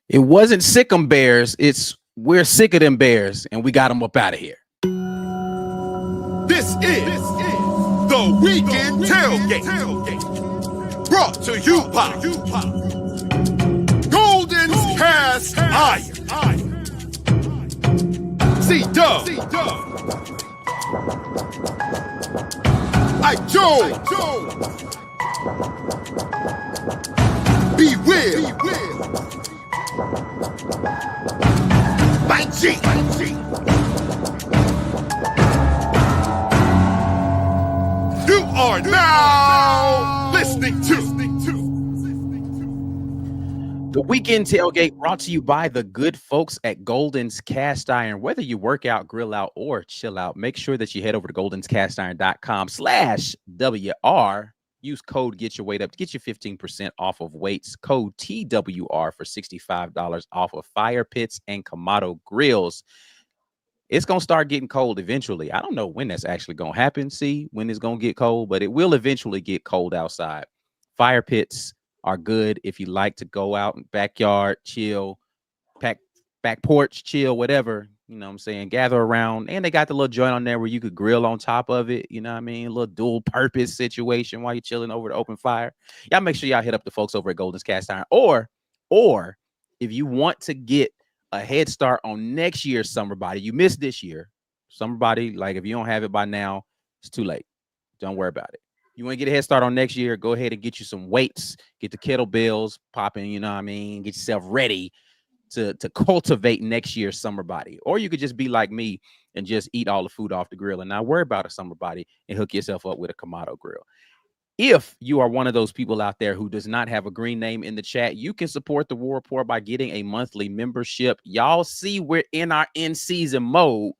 It wasn't sick 'em bears. It's we're sick of them bears, and we got them up out of here. This is the Weekend Tailgate, brought to you by Golden's Cast Iron. C-Dub, Ike Joe, Be Will, Mike G. You are now listening to The Weekend Tailgate brought to you by the good folks at Golden's Cast Iron. Whether you work out, grill out, or chill out, make sure that you head over to goldenscastiron.com/WR. Use code Get Your Weight Up to get you 15% off of weights. Code TWR for $65 off of fire pits and Kamado grills. It's going to start getting cold eventually. I don't know when that's actually going to happen. See when it's going to get cold, but it will eventually get cold outside. Fire pits are good if you like to go out in backyard, chill, back porch, chill, whatever. You know what I'm saying? Gather around. And they got the little joint on there where you could grill on top of it. You know what I mean? A little dual purpose situation while you're chilling over the open fire. Y'all make sure y'all hit up the folks over at Golden's Cast Iron. Or if you want to get a head start on next year's summer body, you missed this year. Summer body, like if you don't have it by now, it's too late. Don't worry about it. You want to get a head start on next year, go ahead and get you some weights, get the kettlebells popping, you know what I mean? Get yourself ready to cultivate next year's summer body. Or you could just be like me and just eat all the food off the grill and not worry about a summer body and hook yourself up with a Kamado grill. If you are one of those people out there who does not have a green name in the chat, you can support the War Rapport by getting a monthly membership. Y'all see we're in our in-season mode.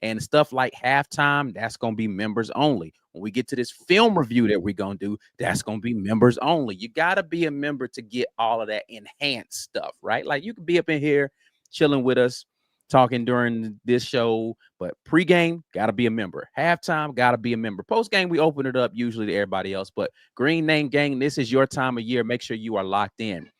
And stuff like halftime, that's going to be members only. When we get to this film review that we're going to do, that's going to be members only. You got to be a member to get all of that enhanced stuff, right? Like you could be up in here chilling with us, talking during this show, but pregame, got to be a member. Halftime, got to be a member. Postgame, we open it up usually to everybody else. But Green Name Gang, this is your time of year. Make sure you are locked in.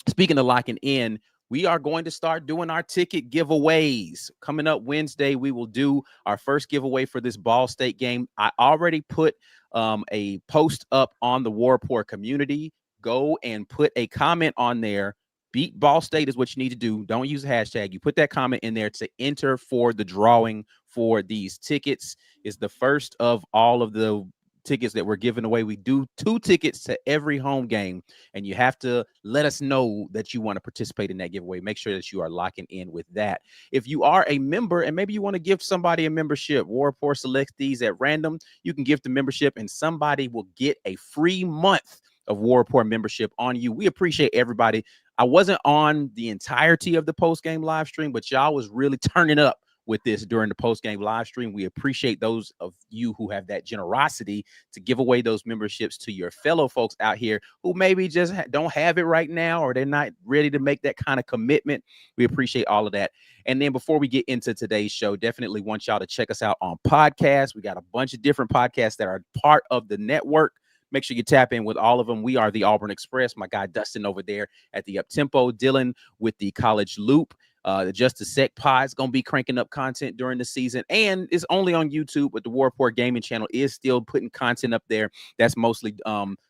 Speaking of locking in, we are going to start doing our ticket giveaways. Coming up Wednesday, we will do our first giveaway for this Ball State game. I already put a post up on the War Rapport community. Go and put a comment on there. Beat Ball State is what you need to do. Don't use a hashtag. You put that comment in there to enter for the drawing for these tickets. It's the first of all of the tickets that we're giving away. We do 2 tickets to every home game, and you have to let us know that you want to participate in that giveaway. Make sure that you are locking in with that. If you are a member and maybe you want to give somebody a membership, War Rapport selects these at random. You can give the membership and somebody will get a free month of War Rapport membership on you. We appreciate everybody. I wasn't on the entirety of the post-game live stream, but y'all was really turning up with this during the post-game live stream. We appreciate those of you who have that generosity to give away those memberships to your fellow folks out here who maybe just don't have it right now, or they're not ready to make that kind of commitment. We appreciate all of that. And then before we get into today's show, definitely want y'all to check us out on podcasts. We got a bunch of different podcasts that are part of the network. Make sure you tap in with all of them. We are the Auburn Express. My guy Dustin over there at the Uptempo, Dylan with the College Loop. The Just a Sec pod is going to be cranking up content during the season, and it's only on YouTube, but the War Rapport Gaming channel is still putting content up there. That's mostly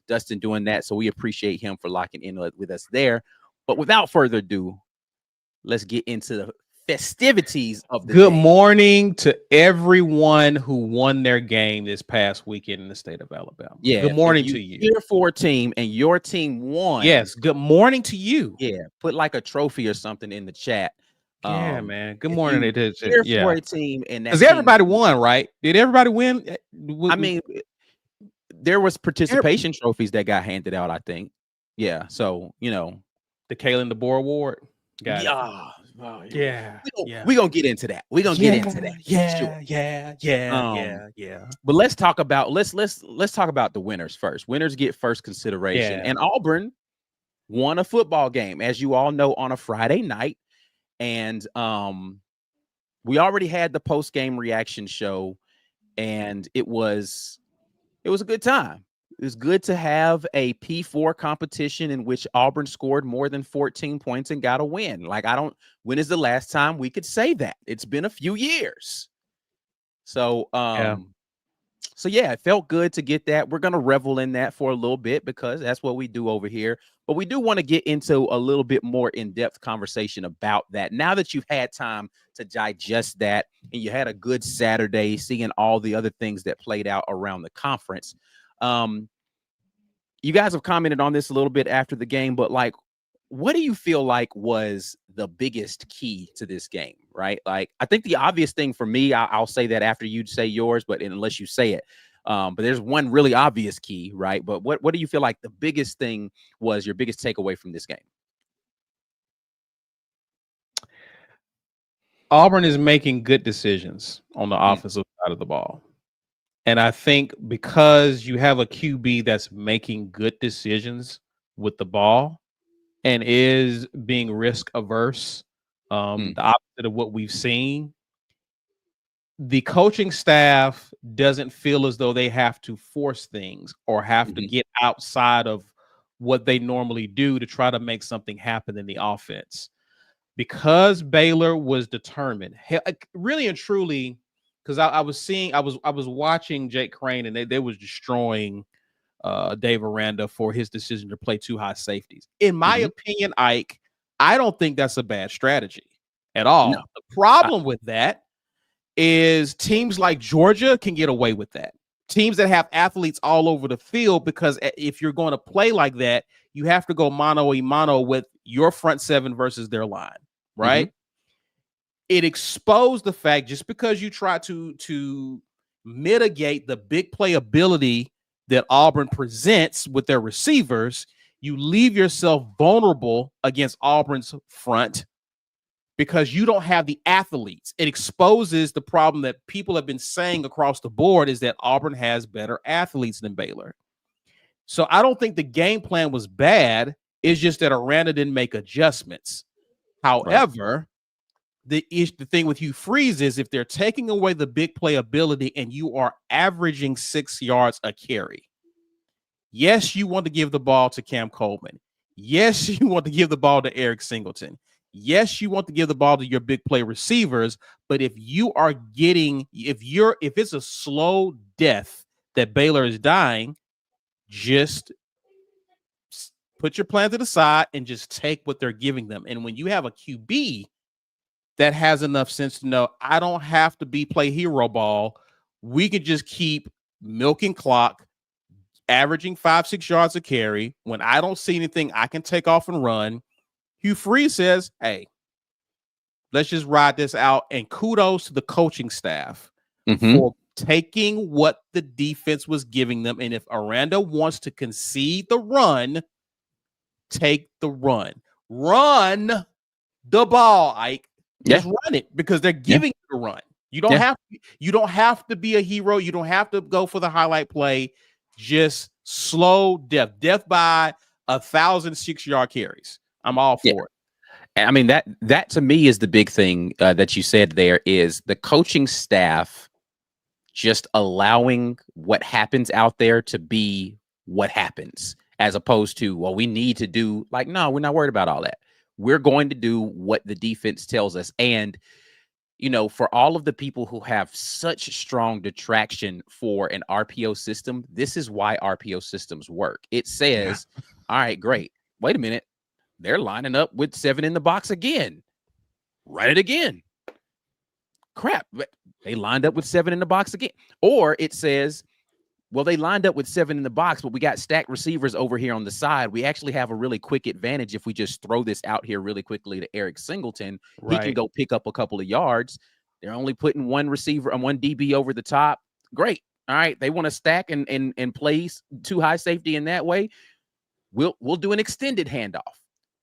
Dustin doing that, so we appreciate him for locking in with us there. But without further ado, let's get into the festivities of the Good day. morning to everyone who won their game this past weekend in the state of Alabama. Yeah, good morning to you. Cheer for a team and your team won. Yes, good morning to you. Yeah, put like a trophy or something in the chat. Yeah, man. Good morning. It is. Cheer Yeah, for a team, and because everybody won, right? Did everybody win? I mean, there was participation trophies that got handed out, I think. Yeah, so you know, the Kalen DeBoer Award. Got yeah. We're gonna get into that. We're gonna get into that. Yeah. But let's talk about let's talk about the winners first. Winners get first consideration. Yeah. And Auburn won a football game, as you all know, on a Friday night. And we already had the post-game reaction show, and it was a good time. It was good to have a P4 competition in which Auburn scored more than 14 points and got a win. Like, when is the last time we could say that? It's been a few years. So, So yeah, it felt good to get that. We're going to revel in that for a little bit because that's what we do over here. But we do want to get into a little bit more in-depth conversation about that. Now that you've had time to digest that and you had a good Saturday seeing all the other things that played out around the conference. You guys have commented on this a little bit after the game, but like, what do you feel like was the biggest key to this game, right? Like, I think the obvious thing for me, I'll say that after you say yours, but unless you say it, but there's one really obvious key, right? But what do you feel like the biggest thing was, your biggest takeaway from this game? Auburn is making good decisions on the offensive side of the ball. And I think because you have a QB that's making good decisions with the ball and is being risk averse, the opposite of what we've seen, the coaching staff doesn't feel as though they have to force things or have to get outside of what they normally do to try to make something happen in the offense. Because Baylor was determined, really and truly, because I was watching Jake Crane and they was destroying Dave Aranda for his decision to play 2 high safeties. In my opinion, Ike, I don't think that's a bad strategy at all. No. The problem with that is teams like Georgia can get away with that. Teams that have athletes all over the field, because if you're going to play like that, you have to go mano-a-mano with your front 7 versus their line, right? It exposed the fact, just because you try to mitigate the big playability that Auburn presents with their receivers, you leave yourself vulnerable against Auburn's front because you don't have the athletes. It exposes the problem that people have been saying across the board, is that Auburn has better athletes than Baylor. So I don't think the game plan was bad. It's just that Aranda didn't make adjustments. However, the thing with Hugh Freeze is, if they're taking away the big playability and you are averaging 6 yards a carry, yes, you want to give the ball to Cam Coleman. Yes, you want to give the ball to Eric Singleton. Yes, you want to give the ball to your big play receivers. But if it's a slow death that Baylor is dying, just put your plan to the side and just take what they're giving them. And when you have a QB that has enough sense to know, I don't have to play hero ball, we can just keep milking clock, averaging 5-6 yards a carry. When I don't see anything, I can take off and run. Hugh Freeze says, hey, let's just ride this out. And kudos to the coaching staff for taking what the defense was giving them. And if Aranda wants to concede the run, take the run. Run the ball, Ike. Just run it, because they're giving you the run. You don't have to be a hero. You don't have to go for the highlight play. Just slow death by 1,000 6-yard carries. I'm all for it. I mean, that to me is the big thing that you said there, is the coaching staff just allowing what happens out there to be what happens, as opposed to, well, we need to do, like, no, we're not worried about all that. We're going to do what the defense tells us. And, for all of the people who have such strong detraction for an RPO system, this is why RPO systems work. It says, all right, great. Wait a minute. They're lining up with 7 in the box again. Run it again. Crap. They lined up with 7 in the box again. Or it says, well, they lined up with 7 in the box, but we got stacked receivers over here on the side. We actually have a really quick advantage if we just throw this out here really quickly to Eric Singleton. He can go pick up a couple of yards. They're only putting one receiver and one DB over the top. Great. All right. They want to stack and play 2 high safety in that way. We'll do an extended handoff.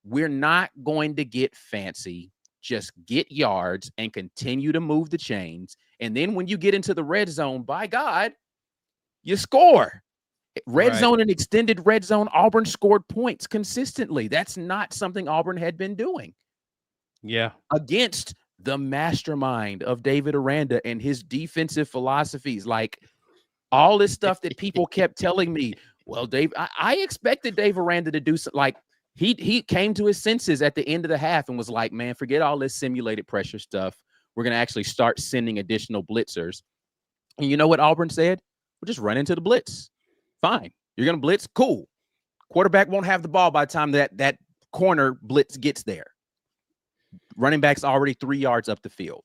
We're not going to get fancy. Just get yards and continue to move the chains. And then when you get into the red zone, by God, you score. Red zone and extended red zone, Auburn scored points consistently. That's not something Auburn had been doing. Yeah. Against the mastermind of David Aranda and his defensive philosophies. Like, all this stuff that people kept telling me, Well, Dave, I expected Dave Aranda to do something like he came to his senses at the end of the half and was like, man, forget all this simulated pressure stuff. We're going to actually start sending additional blitzers. And you know what Auburn said? We'll just run into the blitz. Fine. You're going to blitz? Cool. Quarterback won't have the ball by the time that corner blitz gets there. Running back's already 3 yards up the field.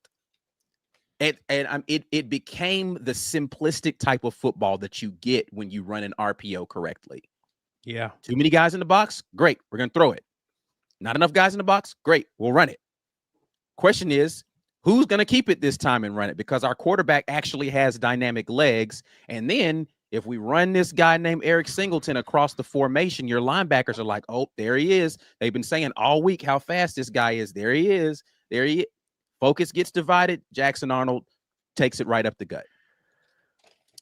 It became the simplistic type of football that you get when you run an RPO correctly. Yeah. Too many guys in the box? Great. We're going to throw it. Not enough guys in the box? Great. We'll run it. Question is, who's going to keep it this time and run it? Because our quarterback actually has dynamic legs. And then if we run this guy named Eric Singleton across the formation, your linebackers are like, oh, there he is. They've been saying all week how fast this guy is. There he is. There he is. Focus gets divided. Jackson Arnold takes it right up the gut.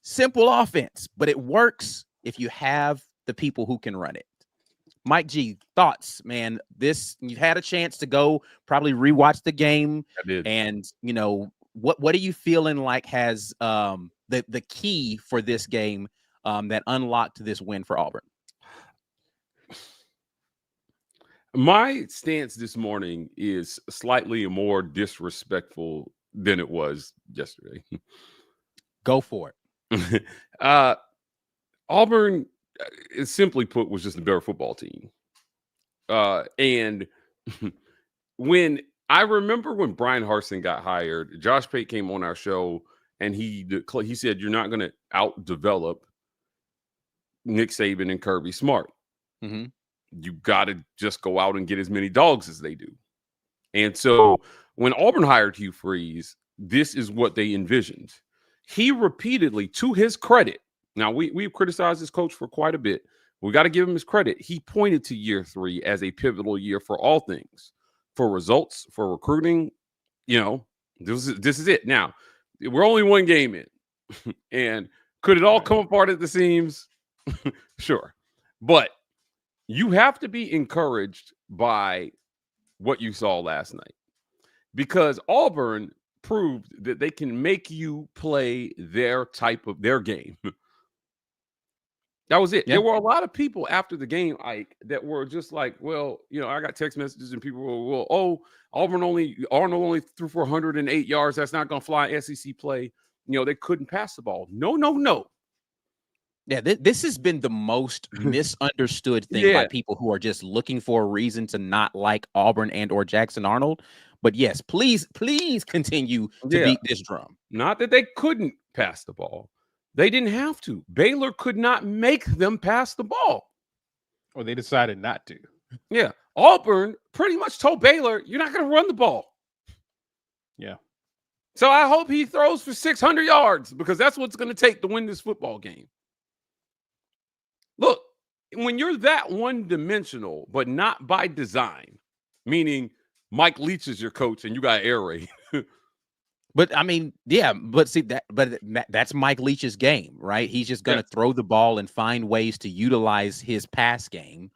Simple offense, but it works if you have the people who can run it. Mike G, thoughts, man? You've had a chance to go probably rewatch the game. I did. And, you know, what are you feeling like has the key for this game that unlocked this win for Auburn? My stance this morning is slightly more disrespectful than it was yesterday. Go for it. Auburn, simply put, was just a better football team. And when I remember when Brian Harsin got hired, Josh Pate came on our show and he said, you're not going to out-develop Nick Saban and Kirby Smart. Mm-hmm. You got to just go out and get as many dogs as they do. And so when Auburn hired Hugh Freeze, this is what they envisioned. He repeatedly, to his credit, now we've criticized this coach for quite a bit. We got to give him his credit. He pointed to year 3 as a pivotal year for all things, for results, for recruiting. You know, this is it. Now, we're only one game in. And could it all come apart at the seams? Sure. But you have to be encouraged by what you saw last night, because Auburn proved that they can make you play their game. That was it. Yeah. There were a lot of people after the game, Ike, that were just like, well, you know, I got text messages and people were, well, oh, Arnold only threw for 108 yards. That's not going to fly SEC play. You know, they couldn't pass the ball. No. Yeah, this has been the most misunderstood thing by people who are just looking for a reason to not like Auburn and or Jackson Arnold. But yes, please continue to beat this drum. Not that they couldn't pass the ball. They didn't have to. Baylor could not make them pass the ball. Or they decided not to. Yeah. Auburn pretty much told Baylor, you're not going to run the ball. Yeah. So I hope he throws for 600 yards, because that's what's going to take to win this football game. Look, when you're that one-dimensional, but not by design, meaning Mike Leach is your coach and you got air raid. But I mean, yeah, but see that's Mike Leach's game, right? He's just going to throw the ball and find ways to utilize his pass game.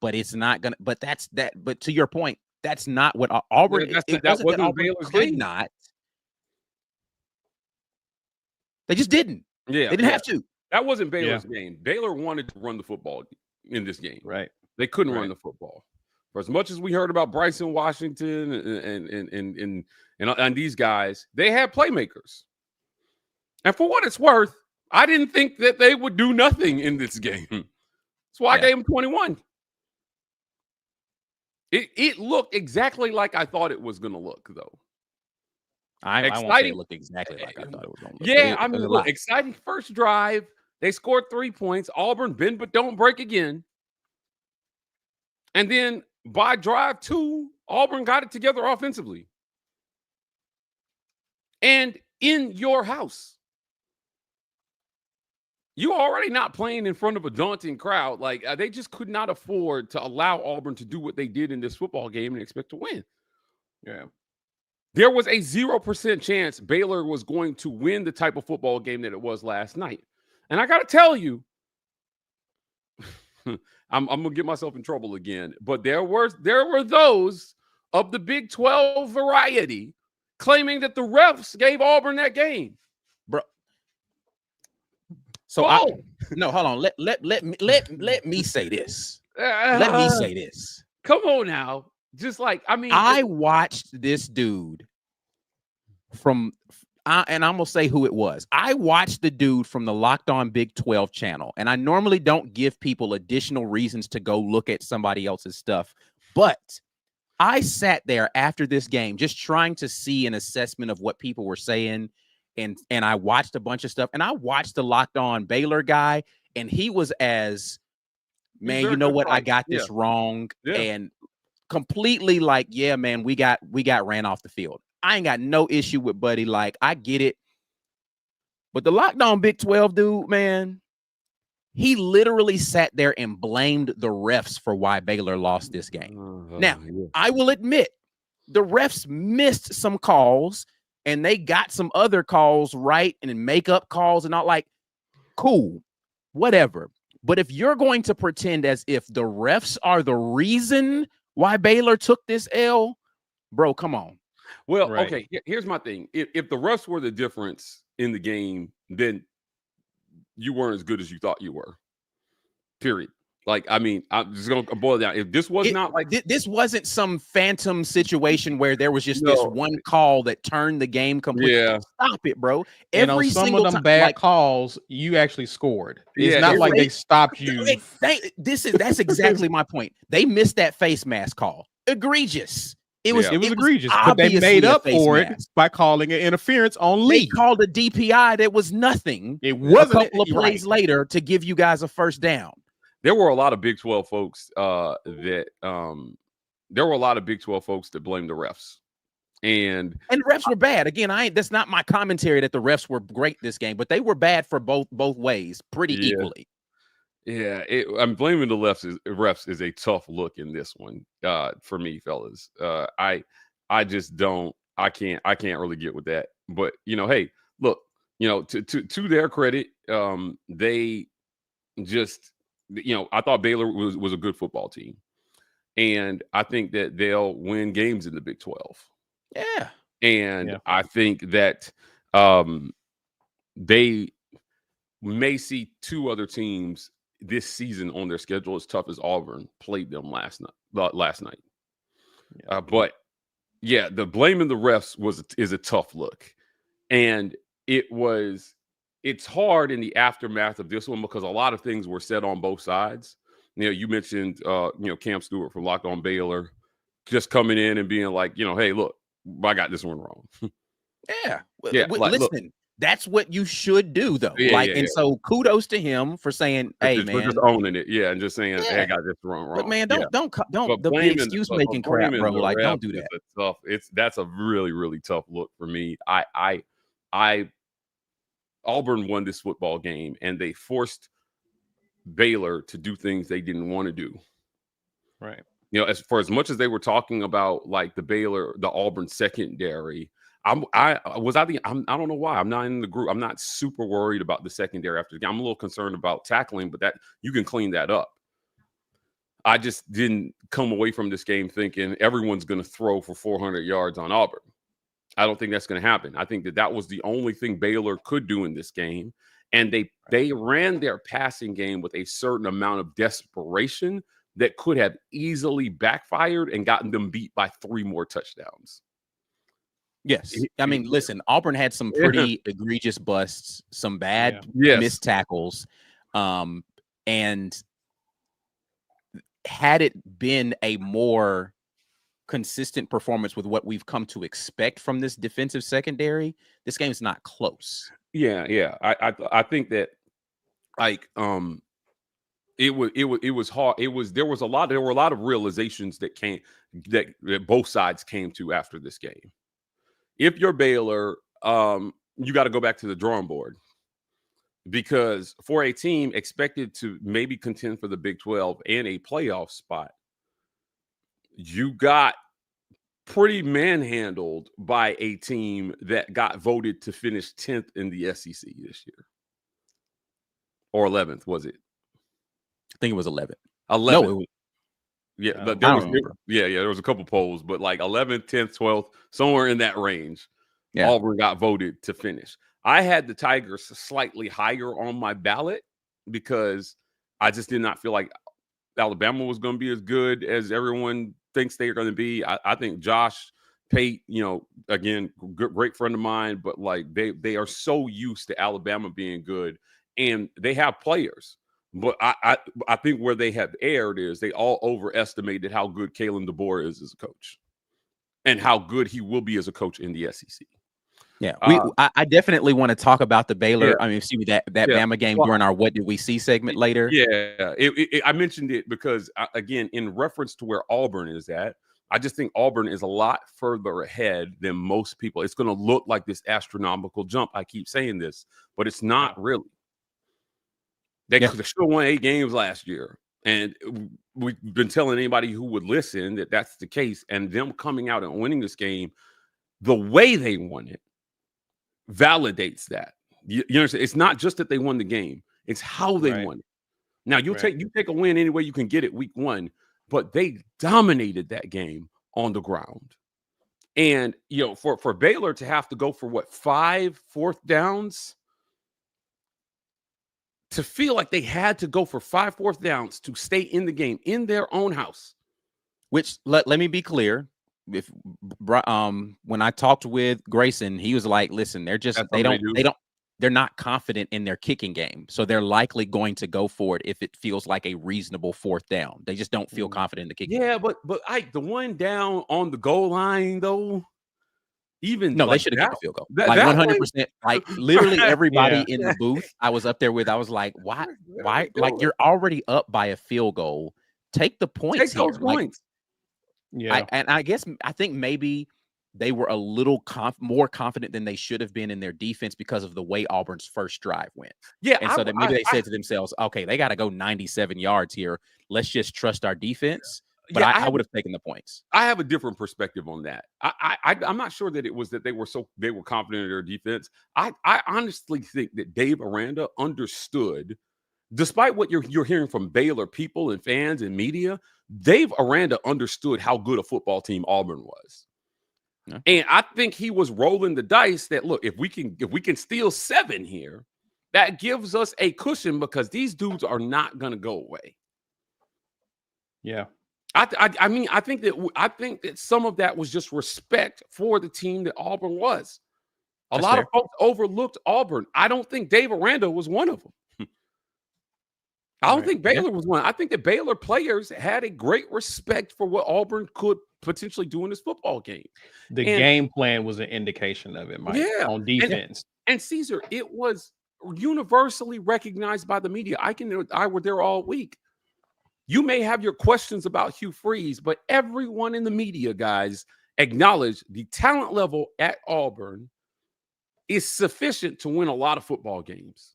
But it's not going to. But that's that. But to your point, that's not what Auburn. That wasn't Baylor's game. Not. They just didn't. Yeah, they didn't have to. That wasn't Baylor's game. Baylor wanted to run the football in this game. Right. They couldn't run the football. For as much as we heard about Bryson Washington and these guys, they had playmakers. And for what it's worth, I didn't think that they would do nothing in this game. That's why I gave them 21. It looked exactly like I thought it was going to look, though. I won't say it looked exactly like I thought it was going to look. Yeah, I mean, look, exciting first drive. They scored 3 points. Auburn, bend but don't break again. And then by drive 2, Auburn got it together offensively. And in your house. You're already not playing in front of a daunting crowd. Like, they just could not afford to allow Auburn to do what they did in this football game and expect to win. Yeah. There was a 0% chance Baylor was going to win the type of football game that it was last night. And I got to tell you, I'm going to get myself in trouble again, but there were those of the Big 12 variety claiming that the refs gave Auburn that game. Bro. So no, hold on. Let me say this. Let me say this. Come on now. Just like, I mean, I watched this dude from and I'm gonna say who it was. I watched the dude from the Locked On Big 12 channel, and I normally don't give people additional reasons to go look at somebody else's stuff, but I sat there after this game just trying to see an assessment of what people were saying, and I watched a bunch of stuff, and I watched the Locked On Baylor guy, and he was as, man, you know what, I got this wrong, and completely like, yeah, man, we got ran off the field. I ain't got no issue with Buddy. Like, I get it. But the Locked On Big 12 dude, man, he literally sat there and blamed the refs for why Baylor lost this game. Now, I will admit, the refs missed some calls, and they got some other calls right and make-up calls and all. Like, cool, whatever. But if you're going to pretend as if the refs are the reason why Baylor took this L, bro, come on. Well, okay, here's my thing. If the refs were the difference in the game, then you weren't as good as you thought you were. Period. Like, I mean, I'm just going to boil it down. If this was not like... This wasn't some phantom situation where there was just this one call that turned the game completely. Yeah. Stop it, bro. And on some of them bad calls, you actually scored. It's not like they stopped you. That's exactly my point. They missed that face mask call. Egregious. It was egregious, but they made up for it by calling it interference on Lee. They called a DPI that was nothing. It wasn't a couple of plays later to give you guys a first down. There were a lot of Big 12 folks that blamed the refs. And refs were bad. Again, that's not my commentary that the refs were great this game, but they were bad for both ways pretty equally. Yeah, I'm blaming the refs is a tough look in this one for me, fellas. I can't really get with that. But hey, look, to their credit, they just, I thought Baylor was a good football team, and I think that they'll win games in the Big 12. Yeah, and I think that they may see two other teams this season on their schedule as tough as Auburn played them last night. But yeah, the blaming the refs is a tough look, and it's hard in the aftermath of this one because a lot of things were said on both sides. You mentioned Cam Stewart from Locked On Baylor just coming in and being like, hey, look, I got this one wrong. Listen. That's what you should do, though. So kudos to him for saying, "Hey, man, just owning it, and just saying, hey, I got this wrong." But man, don't the excuse making crap, bro. Like, don't do that. That's a really, really tough look for me. Auburn won this football game, and they forced Baylor to do things they didn't want to do. Right. As much as they were talking about like the Auburn secondary. I don't know why. I'm not in the group. I'm not super worried about the secondary after the game. I'm a little concerned about tackling, but that you can clean that up. I just didn't come away from this game thinking everyone's going to throw for 400 yards on Auburn. I don't think that's going to happen. I think that was the only thing Baylor could do in this game. And they ran their passing game with a certain amount of desperation that could have easily backfired and gotten them beat by 3 more touchdowns. Yes. I mean, listen, Auburn had some pretty egregious busts, some bad missed tackles. And had it been a more consistent performance with what we've come to expect from this defensive secondary, this game is not close. Yeah. I think that like it was hard. There were a lot of realizations that both sides came to after this game. If you're Baylor, you got to go back to the drawing board because for a team expected to maybe contend for the Big 12 and a playoff spot, you got pretty manhandled by a team that got voted to finish 10th in the SEC this year. Or 11th, was it? I think it was 11th. 11th. No, it was. Yeah, there was a couple polls, but like 11th, 10th, 12th, somewhere in that range, Auburn got voted to finish. I had the Tigers slightly higher on my ballot because I just did not feel like Alabama was going to be as good as everyone thinks they are going to be. I think Josh Pate, again, great friend of mine, but like they are so used to Alabama being good, and they have players. But I think where they have erred is they all overestimated how good Kalen DeBoer is as a coach, and how good he will be as a coach in the SEC. Yeah, I definitely want to talk about the Baylor. Yeah. I mean, excuse me, that Bama game during our "What Did We See" segment later. Yeah, I mentioned it because again, in reference to where Auburn is at, I just think Auburn is a lot further ahead than most people. It's going to look like this astronomical jump. I keep saying this, but it's not really. They should have won 8 games last year, and we've been telling anybody who would listen that that's the case. And them coming out and winning this game, the way they won it, validates that. You understand? It's not just that they won the game; it's how they won it. Now you take a win any way you can get it week 1, but they dominated that game on the ground. And for Baylor to have to go for 5 4th downs, to feel like they had to go for 5 4th downs to stay in the game in their own house. Which let me be clear. If when I talked with Grayson, he was like, listen, they're not confident in their kicking game, so they're likely going to go for it if it feels like a reasonable 4th down. They just don't feel confident in the kicking game. But the one down on the goal line though, they should have kicked a field goal. Like 100%. Like literally everybody in the booth I was up there with, I was like, why? Like you're already up by a field goal. Take the points. Take those points. I think maybe they were a little more confident than they should have been in their defense because of the way Auburn's first drive went. Yeah, and so that maybe they said to themselves, "Okay, they got to go 97 yards here. Let's just trust our defense." But I would have taken the points. I have a different perspective on that. I'm not sure that it was that they were confident in their defense. I honestly think that Dave Aranda understood, despite what you're hearing from Baylor people and fans and media, Dave Aranda understood how good a football team Auburn was. Yeah. And I think he was rolling the dice that, look, if we can steal 7 here, that gives us a cushion because these dudes are not going to go away. Yeah. I think that some of that was just respect for the team that Auburn was. A lot of folks overlooked Auburn. I don't think Dave Aranda was one of them. I don't think Baylor was one. I think that Baylor players had a great respect for what Auburn could potentially do in this football game. The game plan was an indication of it, Mike, on defense. And Caesar, it was universally recognized by the media. I were there all week. You may have your questions about Hugh Freeze, but everyone in the media, guys, acknowledged the talent level at Auburn is sufficient to win a lot of football games.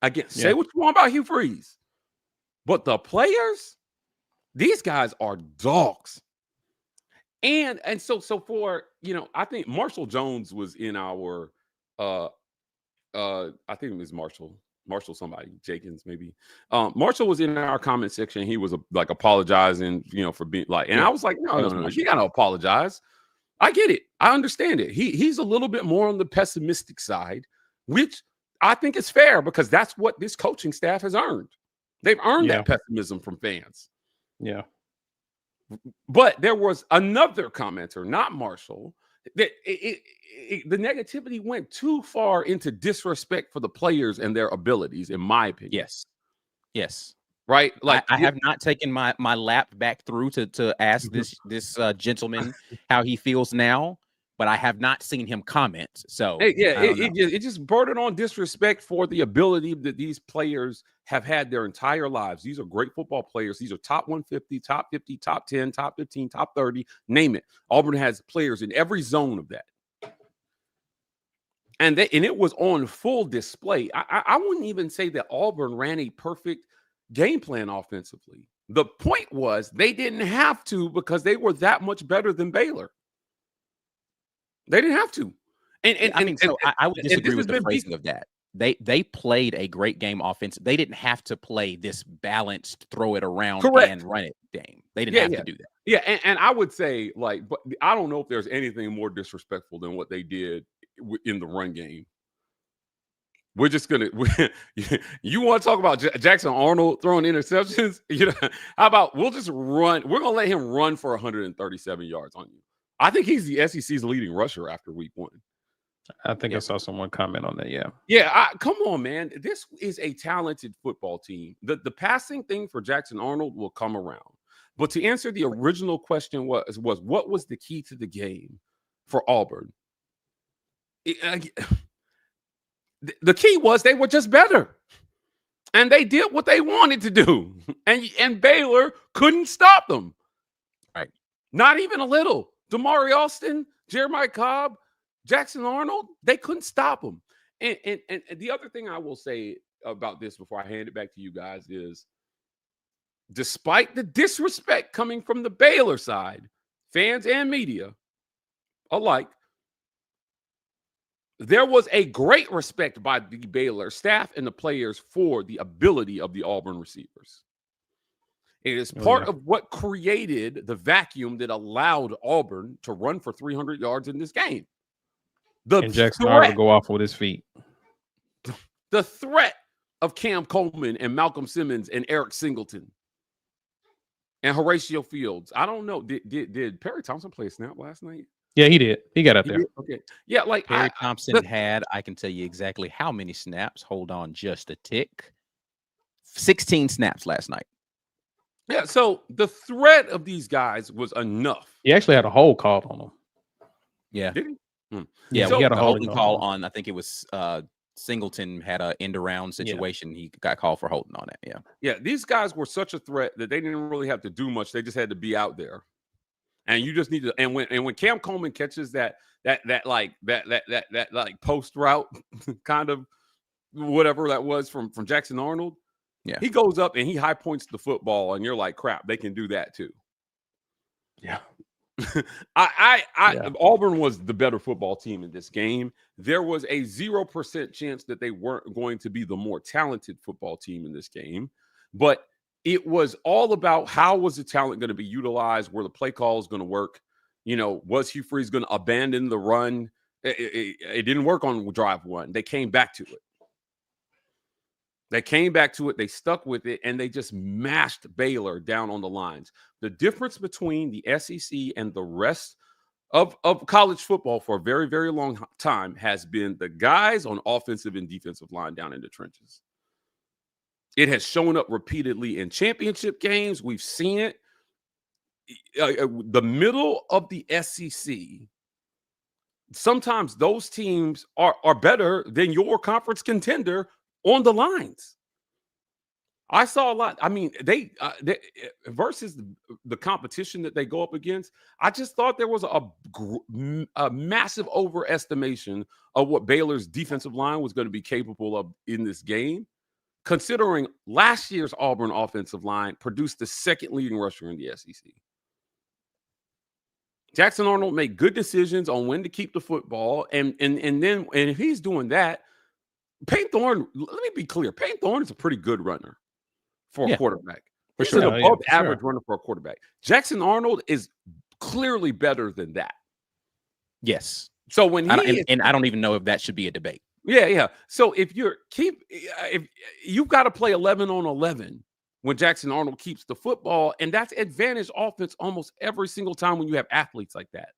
Again, say what you want about Hugh Freeze, but the players, these guys are dogs. And so for, I think Marshall Jones was in our, I think it was Marshall somebody, Jenkins maybe. Marshall was in our comment section. He was like apologizing, for being like, and I was like, no, you gotta apologize. I get it. I understand it. He's a little bit more on the pessimistic side, which I think is fair because that's what this coaching staff has earned. They've earned that pessimism from fans. Yeah. But there was another commenter, not Marshall, that the negativity went too far into disrespect for the players and their abilities, in my opinion. Yes. Right? Like I have not taken my lap back through to ask this gentleman how he feels now, but I have not seen him comment. So it just bordered on disrespect for the ability that these players have had their entire lives. These are great football players. These are top 150, top 50, top 10, top 15, top 30, name it. Auburn has players in every zone of that. And it was on full display. I wouldn't even say that Auburn ran a perfect game plan offensively. The point was they didn't have to because they were that much better than Baylor. They didn't have to. I would disagree with the phrasing of that. They played a great game offense. They didn't have to play this balanced, throw it around and run it game. They didn't have to do that. Yeah, and I would say, but I don't know if there's anything more disrespectful than what they did in the run game. we're just gonna. You want to talk about Jackson Arnold throwing interceptions? How about we'll just run? We're gonna let him run for 137 yards on you. I think he's the SEC's leading rusher after week 1. I think I saw someone comment on that. Yeah. Yeah. Come on, man. This is a talented football team. The passing thing for Jackson Arnold will come around. But to answer the original question was what was the key to the game for Auburn? The key was they were just better. And they did what they wanted to do. And Baylor couldn't stop them. Right. Not even a little. Damari Alston, Jeremiah Cobb, Jackson Arnold, they couldn't stop them. And the other thing I will say about this before I hand it back to you guys is, despite the disrespect coming from the Baylor side, fans and media alike, there was a great respect by the Baylor staff and the players for the ability of the Auburn receivers. It is part of what created the vacuum that allowed Auburn to run for 300 yards in this game. And Jackson Arnold to go off with his feet. The threat of Cam Coleman and Malcolm Simmons and Eric Singleton and Horatio Fields. I don't know. Did Perry Thompson play a snap last night? Yeah, he did. He got out there. Okay. Yeah, like Perry Thompson had, I can tell you exactly how many snaps. Hold on just a tick. 16 snaps last night. Yeah, so the threat of these guys was enough. He actually had a hold called on him. Yeah. Did he? Yeah, so, we had a holding call on, I think it was Singleton had an end around situation. Yeah. He got called for holding on it. Yeah, these guys were such a threat that they didn't really have to do much. They just had to be out there. And you just need to, and when Cam Coleman catches that post route kind of whatever that was from Jackson Arnold, yeah, he goes up and he high points the football, and you're like, crap, they can do that too. Yeah. Auburn was the better football team in this game. There was a 0% chance that they weren't going to be the more talented football team in this game, but it was all about how was the talent going to be utilized, were the play calls going to work, was Hugh Freeze going to abandon the run? It didn't work on drive 1. They came back to it. They stuck with it, and they just mashed Baylor down on the lines. The difference between the SEC and the rest of college football for a very, very long time has been the guys on offensive and defensive line down in the trenches. It has shown up repeatedly in championship games. We've seen it. The middle of the SEC, sometimes those teams are better than your conference contender on the lines. I saw a lot. I mean, they versus the competition that they go up against, I just thought there was a massive overestimation of what Baylor's defensive line was going to be capable of in this game, considering last year's Auburn offensive line produced the second leading rusher in the SEC. Jackson Arnold made good decisions on when to keep the football, and if he's doing that, Payne Thorne, let me be clear, Payne Thorne is a pretty good runner for a quarterback. He's an above average runner for a quarterback. Jackson Arnold is clearly better than that. Yes. So when I don't even know if that should be a debate. Yeah. So if you've got to play 11 on 11 when Jackson Arnold keeps the football, and that's advantage offense almost every single time when you have athletes like that.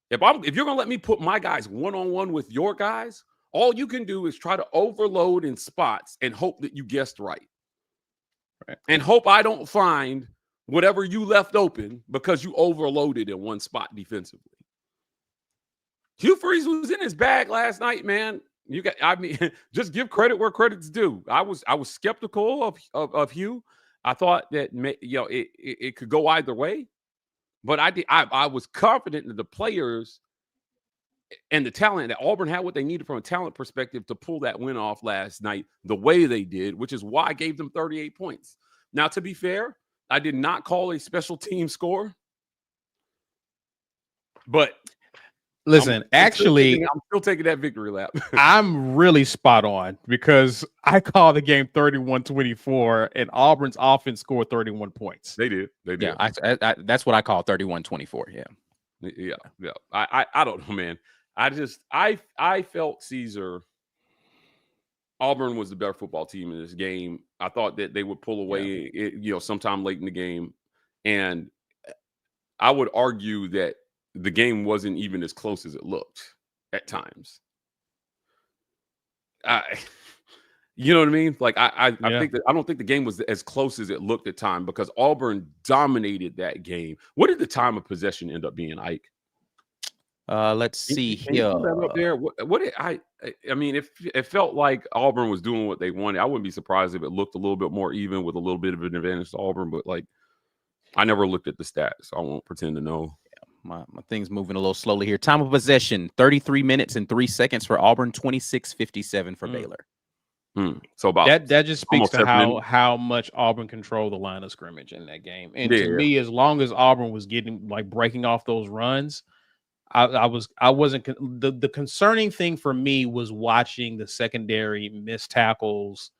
If you're gonna let me put my guys one-on-one with your guys, all you can do is try to overload in spots and hope that you guessed right. And hope I don't find whatever you left open because you overloaded in one spot defensively. Hugh Freeze was in his bag last night, man. Just give credit where credit's due. I was skeptical of Hugh. I thought that it could go either way, but I was confident that the players and the talent that Auburn had what they needed from a talent perspective to pull that win off last night the way they did, which is why I gave them 38 points. Now, to be fair, I did not call a special team score, but listen, I'm still taking that victory lap. I'm really spot on because I called the game 31-24 and Auburn's offense scored 31 points. They did. Yeah, I that's what I call 31-24. Yeah. I don't know, man. I felt Caesar Auburn was the better football team in this game. I thought that they would pull away, sometime late in the game, and I would argue that the game wasn't even as close as it looked at times. You know what I mean? Like I think that I don't think the game was as close as it looked at time because Auburn dominated that game. What did the time of possession end up being, Ike? Let's see here. Up there. What did I mean, if it felt like Auburn was doing what they wanted, I wouldn't be surprised if it looked a little bit more even with a little bit of an advantage to Auburn. But like, I never looked at the stats, so I won't pretend to know. My thing's moving a little slowly here. Time of possession: 33 minutes and 3 seconds for Auburn. 26:57 for Baylor. So about that just speaks to how much Auburn controlled the line of scrimmage in that game. And to me, as long as Auburn was getting breaking off those runs, I wasn't the concerning thing for me was watching the secondary missed tackles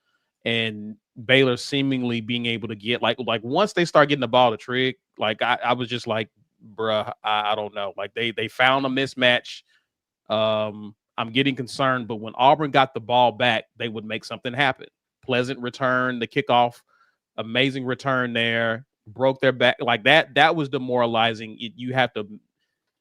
and Baylor seemingly being able to get like once they start getting the ball to Trigg, I was just like, bruh, I don't know. Like they found a mismatch. I'm getting concerned, but when Auburn got the ball back, they would make something happen. Pleasant return, the kickoff, amazing return there, broke their back. Like that was demoralizing. You have to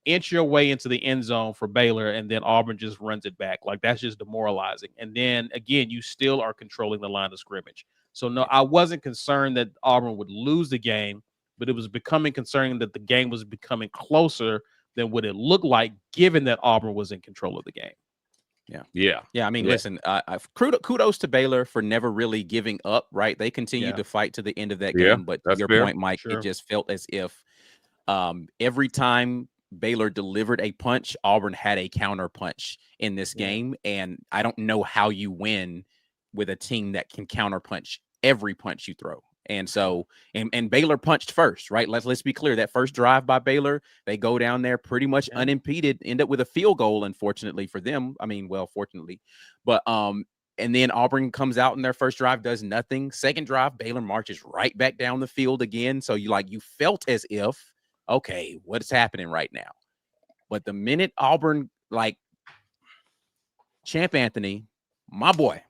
inch your way into the end zone for Baylor, and then Auburn just runs it back. Like that's just demoralizing. And then again, you still are controlling the line of scrimmage. So no, I wasn't concerned that Auburn would lose the game, but it was becoming concerning that the game was becoming closer than what it looked like, given that Auburn was in control of the game. Yeah. I mean, listen, kudos to Baylor for never really giving up, right? They continued to fight to the end of that game. But to your point, Mike, it just felt as if every time Baylor delivered a punch, Auburn had a counter punch in this game. And I don't know how you win with a team that can counter punch every punch you throw. And so, and Baylor punched first, right? Let's be clear. That first drive by Baylor, they go down there pretty much unimpeded, end up with a field goal, unfortunately for them. I mean, well, fortunately. But and then Auburn comes out in their first drive, does nothing. Second drive, Baylor marches right back down the field again. So you felt as if, okay, what's happening right now? But the minute Auburn, Champ Anthony, my boy,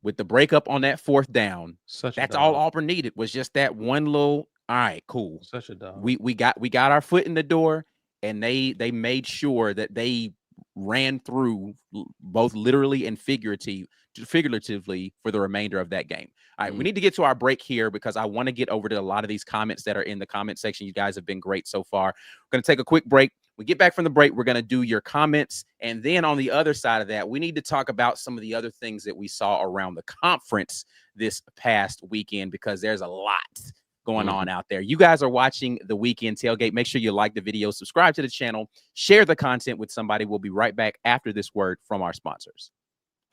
with the breakup on that fourth down, that's all Auburn needed was just that one little, all right, cool. Such a dog. We got our foot in the door, and they made sure that they ran through both literally and figuratively for the remainder of that game. All right, we need to get to our break here because I want to get over to a lot of these comments that are in the comment section. You guys have been great so far. We're going to take a quick break. We get back from the break, we're going to do your comments. And then on the other side of that, we need to talk about some of the other things that we saw around the conference this past weekend, because there's a lot going on out there. You guys are watching the Weekend Tailgate. Make sure you like the video, subscribe to the channel, share the content with somebody. We'll be right back after this word from our sponsors.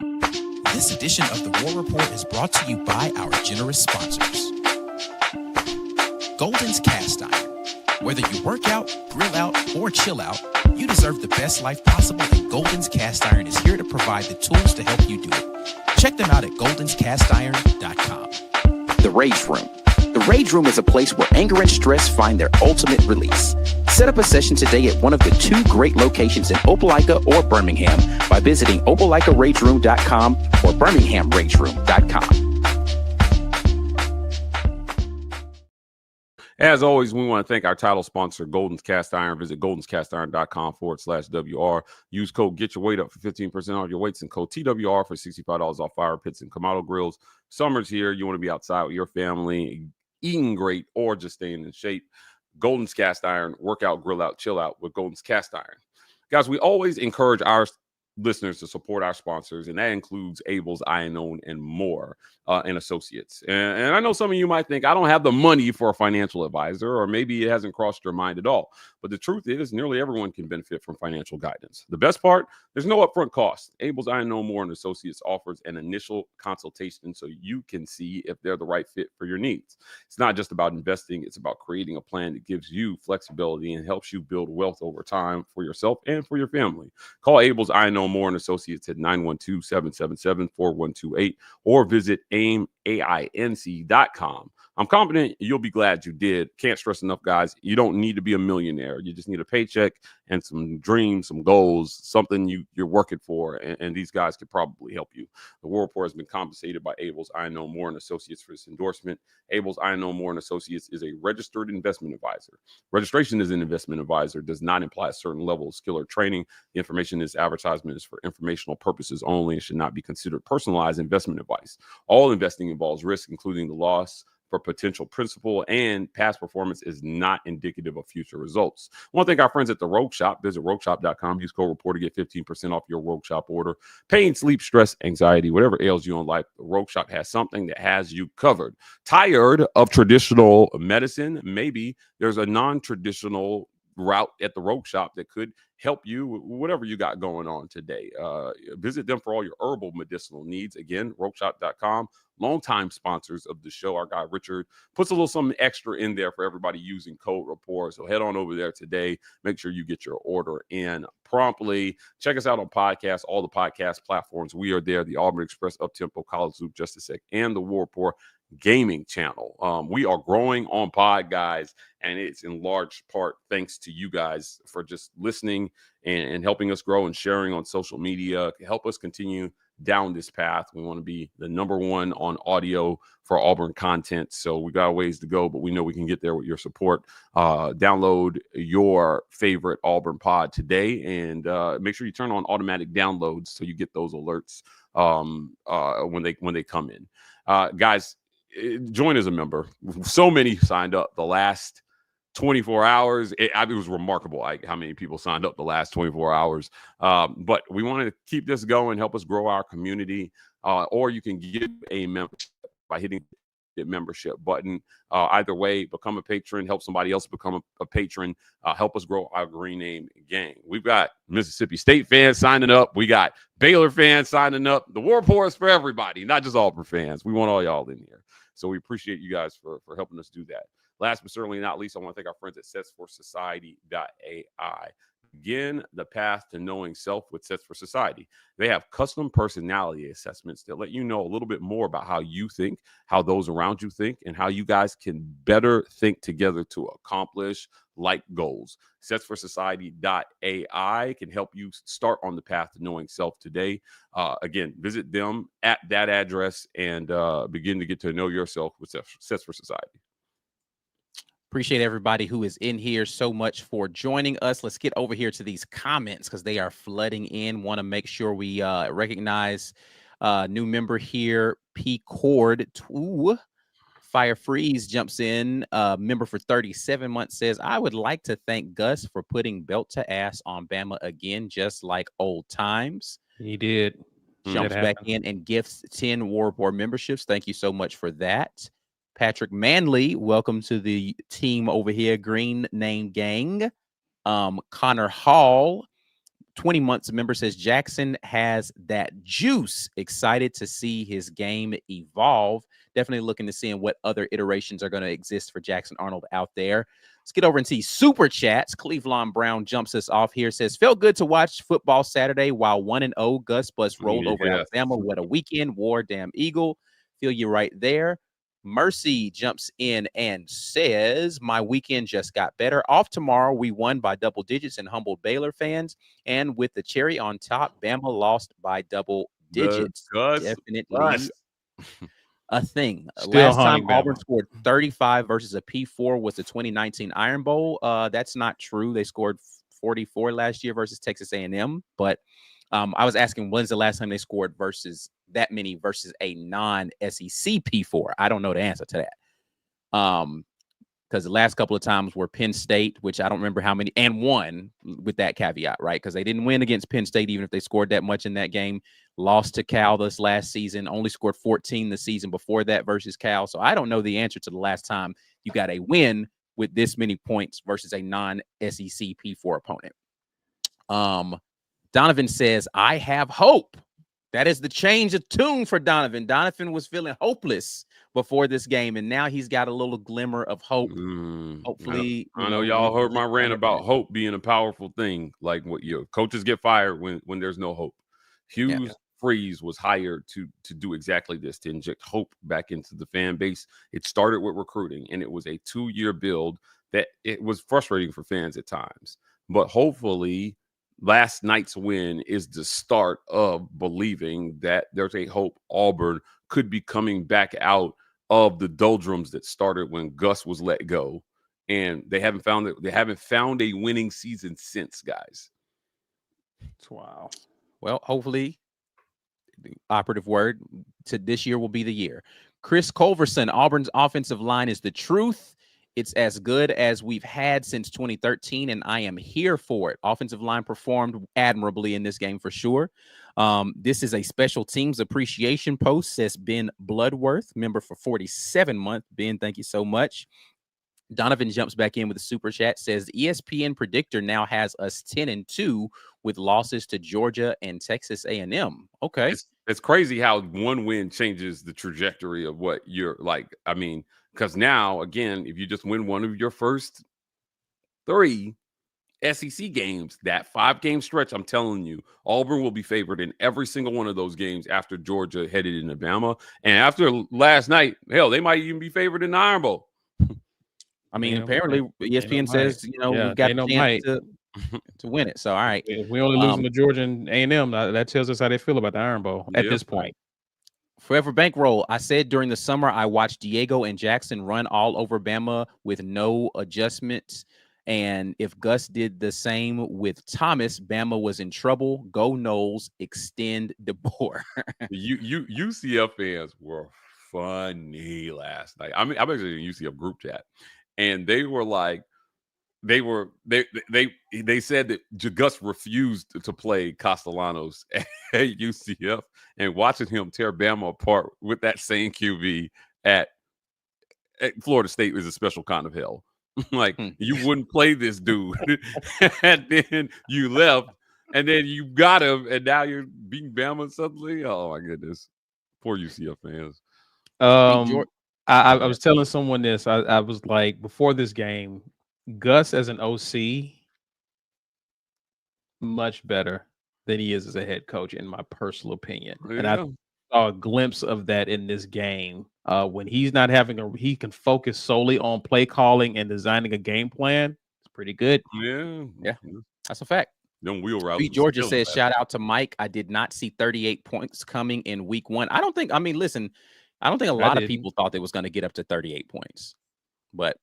This edition of the War Report is brought to you by our generous sponsors. Golden's Cast Iron. Whether you work out, grill out, or chill out, you deserve the best life possible, and Golden's Cast Iron is here to provide the tools to help you do it. Check them out at goldenscastiron.com. The Rage Room. The Rage Room is a place where anger and stress find their ultimate release. Set up a session today at one of the 2 great locations in Opelika or Birmingham by visiting opelikaRageRoom.com or BirminghamRageRoom.com. As always, we want to thank our title sponsor, Golden's Cast Iron. Visit goldenscastiron.com/WR. Use code Get Your Weight Up for 15% off your weights and code TWR for $65 off fire pits and Kamado grills. Summer's here. You want to be outside with your family, eating great, or just staying in shape. Golden's Cast Iron. Work out, grill out, chill out with Golden's Cast Iron. Guys, we always encourage our listeners to support our sponsors, and that includes Abel's, Iannone, and more, and associates. And I know some of you might think I don't have the money for a financial advisor, or maybe it hasn't crossed your mind at all. But the truth is, nearly everyone can benefit from financial guidance. The best part, there's no upfront cost. Abel's, Iannone, More, and Associates offers an initial consultation so you can see if they're the right fit for your needs. It's not just about investing. It's about creating a plan that gives you flexibility and helps you build wealth over time for yourself and for your family. Call Abel's, Iannone, Iannone Moore and Associates at 912-777-4128 or visit AIMC.com. I'm confident you'll be glad you did. Can't stress enough, guys. You don't need to be a millionaire. You just need a paycheck and some dreams, some goals, something you're working for, and these guys could probably help you. The War Rapport has been compensated by Abels Iannone Moore and Associates for this endorsement. Abels Iannone Moore and Associates is a registered investment advisor. Registration as an investment advisor does not imply a certain level of skill or training. The information in this advertisement is for informational purposes only and should not be considered personalized investment advice. All investing involves risk, including the loss for potential principal, and past performance is not indicative of future results. I want to thank our friends at the Rogue Shop. Visit rogueshop.com. Use code RAPPORT to get 15% off your Rogue Shop order. Pain, sleep, stress, anxiety, whatever ails you in life, the Rogue Shop has something that has you covered. Tired of traditional medicine? Maybe there's a non-traditional route at the Rogue Shop that could help you with whatever you got going on today. Visit them for all your herbal medicinal needs. Again, rogueshop.com. Longtime sponsors of the show. Our guy Richard puts a little something extra in there for everybody using code RAPPORT. So head on over there today. Make sure you get your order in promptly. Check us out on podcasts, all the podcast platforms. We are there. The Auburn Express, Uptempo, College Loop, Just a Sec, and the War Rapport gaming channel. We are growing on pod, guys, and it's in large part thanks to you guys for just listening and helping us grow and sharing on social media. Help us continue down this path. We want to be the #1 on audio for Auburn content. So we got a ways to go, but we know we can get there with your support. Download your favorite Auburn pod today, and make sure you turn on automatic downloads so you get those alerts when they come in. Guys, join as a member. So many signed up the last 24 hours. It was remarkable how many people signed up the last 24 hours. But we want to keep this going, help us grow our community. Or you can get a membership by hitting the membership button. Either way, become a patron, help somebody else become a patron, help us grow our Green Name gang. We've got Mississippi State fans signing up. We got Baylor fans signing up. The War Rapport is for everybody, not just Auburn fans. We want all y'all in here. So we appreciate you guys for helping us do that. Last but certainly not least, I want to thank our friends at setsforsociety.ai. Begin the path to knowing self with Sets for Society. They have custom personality assessments that let you know a little bit more about how you think, how those around you think, and how you guys can better think together to accomplish like goals. Setsforsociety.ai can help you start on the path to knowing self today. Again, visit them at that address and begin to get to know yourself with Sets for Society. Appreciate everybody who is in here so much for joining us. Let's get over here to these comments because they are flooding in. Want to make sure we recognize new member here, P Cord 2. Fire Freeze jumps in. Member for 37 months says, I would like to thank Gus for putting belt to ass on Bama again, just like old times. He did. Jumps back in and gifts 10 War Rapport memberships. Thank you so much for that. Patrick Manley, welcome to the team over here, Green Name Gang. Connor Hall, 20 months member, says Jackson has that juice. Excited to see his game evolve. Definitely looking to seeing what other iterations are going to exist for Jackson Arnold out there. Let's get over and see super chats. Cleveland Brown jumps us off here. Says, felt good to watch football Saturday while 1-0 Gus Bus rolled over Alabama. What a weekend. War damn Eagle. Feel you right there. Mercy jumps in and says, my weekend just got better. Off tomorrow, we won by double digits and humbled Baylor fans. And with the cherry on top, Bama lost by double digits. Definitely a thing. Last time Auburn scored 35 versus a P4 was the 2019 Iron Bowl. That's not true. They scored 44 last year versus Texas A&M. But I was asking, when's the last time they scored versus that many versus a non-SEC P4? I don't know the answer to that. Because the last couple of times were Penn State, which I don't remember how many, and won with that caveat, right? Because they didn't win against Penn State, even if they scored that much in that game. Lost to Cal this last season, only scored 14 the season before that versus Cal. So I don't know the answer to the last time you got a win with this many points versus a non-SEC P4 opponent. Donovan says, I have hope. That is the change of tune for Donovan. Donovan was feeling hopeless before this game, and now he's got a little glimmer of hope. Hopefully, I know y'all heard my rant about hope being a powerful thing. Like what your coaches get fired when there's no hope. Hugh Freeze was hired to do exactly this, to inject hope back into the fan base. It started with recruiting, and it was a 2-year build that it was frustrating for fans at times. But hopefully, last night's win is the start of believing that there's a hope Auburn could be coming back out of the doldrums that started when Gus was let go. And they haven't found it. They haven't found a winning season since, guys. Wow. Well, hopefully, the operative word to this year will be the year. Chris Culverson, Auburn's offensive line is the truth. It's as good as we've had since 2013, and I am here for it. Offensive line performed admirably in this game for sure. This is a special teams appreciation post, says Ben Bloodworth, member for 47 months. Ben, thank you so much. Donovan jumps back in with a super chat, says ESPN predictor now has us 10-2 with losses to Georgia and Texas A&M. Okay. It's crazy how one win changes the trajectory of what you're like. I mean, because now, again, if you just win one of your first 3 SEC games, that 5-game stretch, I'm telling you, Auburn will be favored in every single one of those games after Georgia headed into Bama. And after last night, hell, they might even be favored in the Iron Bowl. I mean, apparently ESPN says, we've got a chance to win it. So, all right. If we only losing to Georgia and A&M, that tells us how they feel about the Iron Bowl at this point. Forever Bankroll. I said during the summer, I watched Diego and Jackson run all over Bama with no adjustments. And if Gus did the same with Thomas, Bama was in trouble. Go Noles, extend DeBoer. UCF fans were funny last night. I mean, I'm actually in UCF group chat, and they were like, they said that Gus refused to play Castellanos at UCF, and watching him tear Bama apart with that same QB at Florida State was a special kind of hell. Like, you wouldn't play this dude, and then you left, and then you got him, and now you're beating Bama suddenly. Oh my goodness, poor UCF fans. I was telling someone this. I was like, before this game, Gus as an OC, much better than he is as a head coach, in my personal opinion. Yeah. And I saw a glimpse of that in this game. When he's not he can focus solely on play calling and designing a game plan. It's pretty good. Yeah, that's a fact. Them wheel routes. Georgia says, shout out to Mike. I did not see 38 points coming in week 1. I don't think a lot of people thought they was going to get up to 38 points. But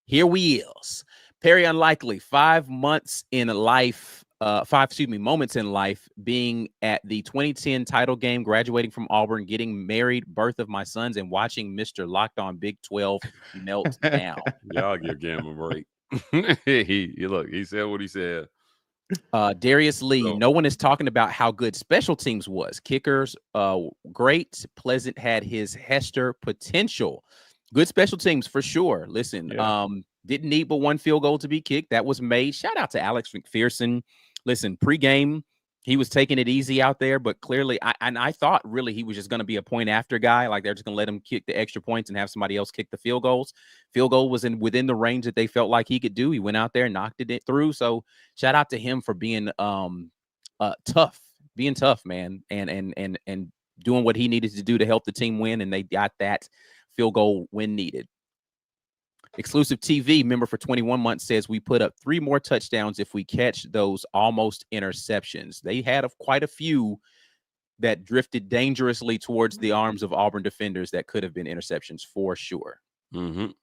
here we is. Perry Unlikely, 5 months in life, moments in life, being at the 2010 title game, graduating from Auburn, getting married, birth of my sons, and watching Mr. Locked On Big 12 melt down. Y'all give Gamma a break. He said what he said. Darius Lee, no one is talking about how good special teams was. Kickers, great. Pleasant had his Hester potential. Good special teams for sure. Listen, didn't need but 1 field goal to be kicked. That was made. Shout out to Alex McPherson. Listen, pregame, he was taking it easy out there, but clearly, I thought really he was just going to be a point after guy. Like they're just going to let him kick the extra points and have somebody else kick the field goals. Field goal was within the range that they felt like he could do. He went out there and knocked it through. So shout out to him for being tough, man, and doing what he needed to do to help the team win. And they got that field goal when needed. Exclusive TV member for 21 months says we put up 3 more touchdowns if we catch those almost interceptions. They had quite a few that drifted dangerously towards the arms of Auburn defenders that could have been interceptions for sure. Ben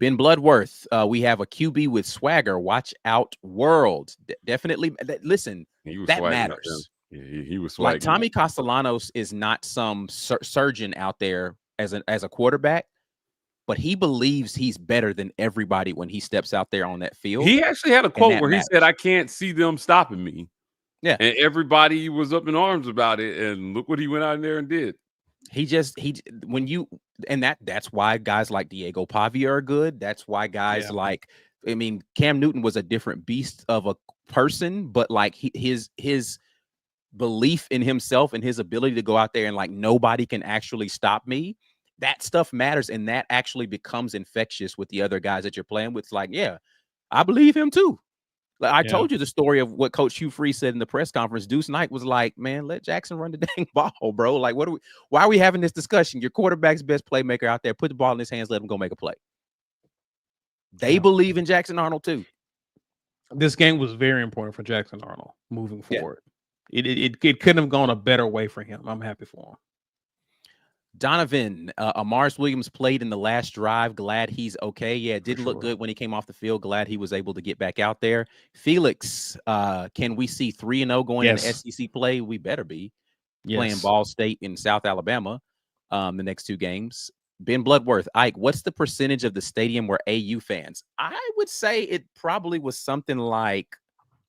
Bloodworth, we have a QB with swagger. Watch out, world. Definitely. Listen, that matters. He was swagging. Like Tommy Castellanos is not some surgeon out there as a quarterback, but he believes he's better than everybody when he steps out there on that field. He actually had a quote where he said, "I can't see them stopping me." Yeah. And everybody was up in arms about it. And look what he went out there and did. That's why guys like Diego Pavia are good. That's why guys Cam Newton was a different beast of a person, but like his belief in himself and his ability to go out there and like, nobody can actually stop me that stuff matters, and that actually becomes infectious with the other guys that you're playing with. It's like, yeah, I believe him too. Like I told you the story of what Coach Hugh Freeze said in the press conference. Deuce Knight was like, man, let Jackson run the dang ball, bro. Like, why are we having this discussion? Your quarterback's best playmaker out there. Put the ball in his hands, let him go make a play. They believe in Jackson Arnold too. This game was very important for Jackson Arnold moving forward. It couldn't have gone a better way for him. I'm happy for him. Donovan, Amars Williams played in the last drive. Glad he's okay. Yeah, it didn't look good when he came off the field. Glad he was able to get back out there. Felix, can we see 3-0 going into SEC play? We better be playing Ball State in South Alabama the next 2 games. Ben Bloodworth, Ike, what's the percentage of the stadium where AU fans? I would say it probably was something like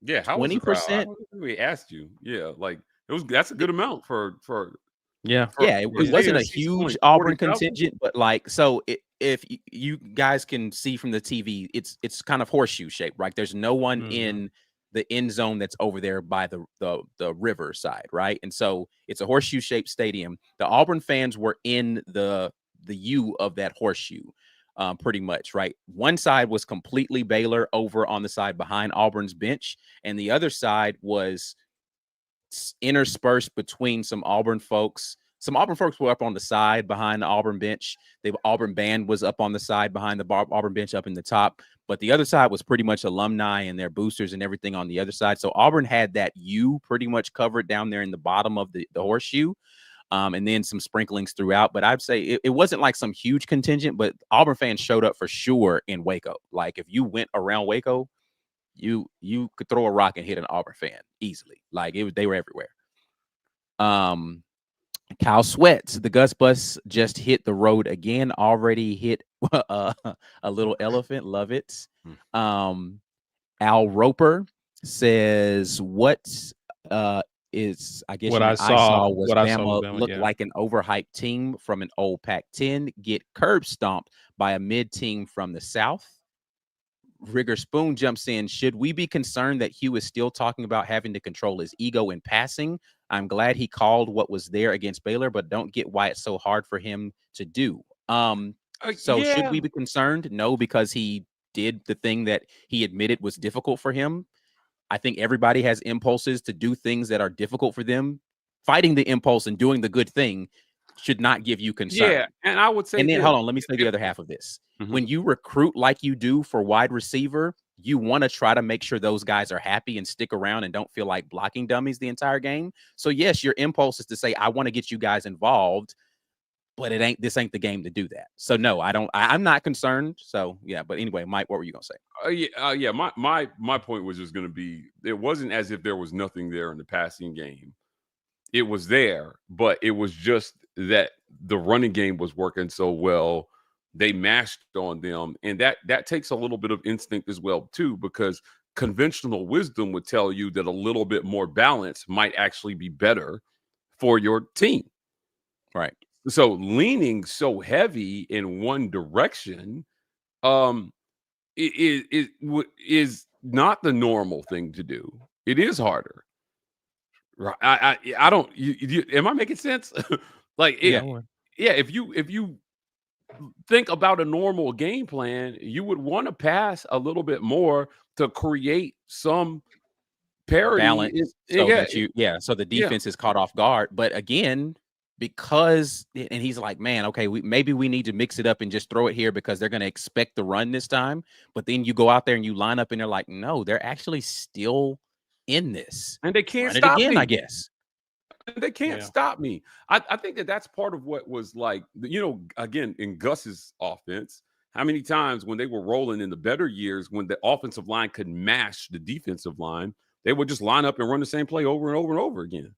20%. We asked you. Yeah, like that's a good amount for it wasn't a huge Auburn contingent, but like, so if you guys can see from the TV, it's kind of horseshoe shaped, right? There's no one in the end zone that's over there by the river side, right? And so it's a horseshoe shaped stadium. The Auburn fans were in the U of that horseshoe, pretty much, right? One side was completely Baylor over on the side behind Auburn's bench, and the other side was interspersed between some Auburn folks. Some Auburn folks were up on the side behind the Auburn bench. The Auburn band was up on the side behind the Auburn bench up in the top. But the other side was pretty much alumni and their boosters and everything on the other side. So Auburn had that U pretty much covered down there in the bottom of the horseshoe. And then some sprinklings throughout. But I'd say it wasn't like some huge contingent, but Auburn fans showed up for sure in Waco. Like if you went around Waco, you could throw a rock and hit an Auburn fan easily. Like they were everywhere. Kyle Sweats, the Gus bus just hit the road again. Already hit a little elephant. Love it. Al Roper says, what is, I guess what I saw was Bama looked like an overhyped team from an old Pac-10, get curb stomped by a mid team from the South. Rigger Spoon jumps in. Should we be concerned that Hugh is still talking about having to control his ego in passing? I'm glad he called what was there against Baylor, but don't get why it's so hard for him to do. Should we be concerned? No, because he did the thing that he admitted was difficult for him. I think everybody has impulses to do things that are difficult for them. Fighting the impulse and doing the good thing should not give you concern. Yeah, and I would say, and then hold on, let me say the other half of this. When you recruit like you do for wide receiver, you want to try to make sure those guys are happy and stick around and don't feel like blocking dummies the entire game. So yes, your impulse is to say, I want to get you guys involved, but this ain't the game to do that. So no, I'm not concerned. So yeah, but anyway, Mike, what were you gonna say? My point was just gonna be, it wasn't as if there was nothing there in the passing game. It was there, but it was just that the running game was working so well. They mashed on them, and that takes a little bit of instinct as well too, because conventional wisdom would tell you that a little bit more balance might actually be better for your team. Right. So leaning so heavy in one direction is not the normal thing to do. It is harder. Right. I don't. Am I making sense? If you think about a normal game plan, you would want to pass a little bit more to create some parity. Balance. So the defense is caught off guard. But again, because, and he's like, man, okay, maybe we need to mix it up and just throw it here because they're going to expect the run this time. But then you go out there and you line up and they're like, no, they're actually still in this. And they can't run stop it again, me. I guess. They can't stop me. I think that's part of what was like, again, in Gus's offense, how many times when they were rolling in the better years, when the offensive line could mash the defensive line, they would just line up and run the same play over and over and over again.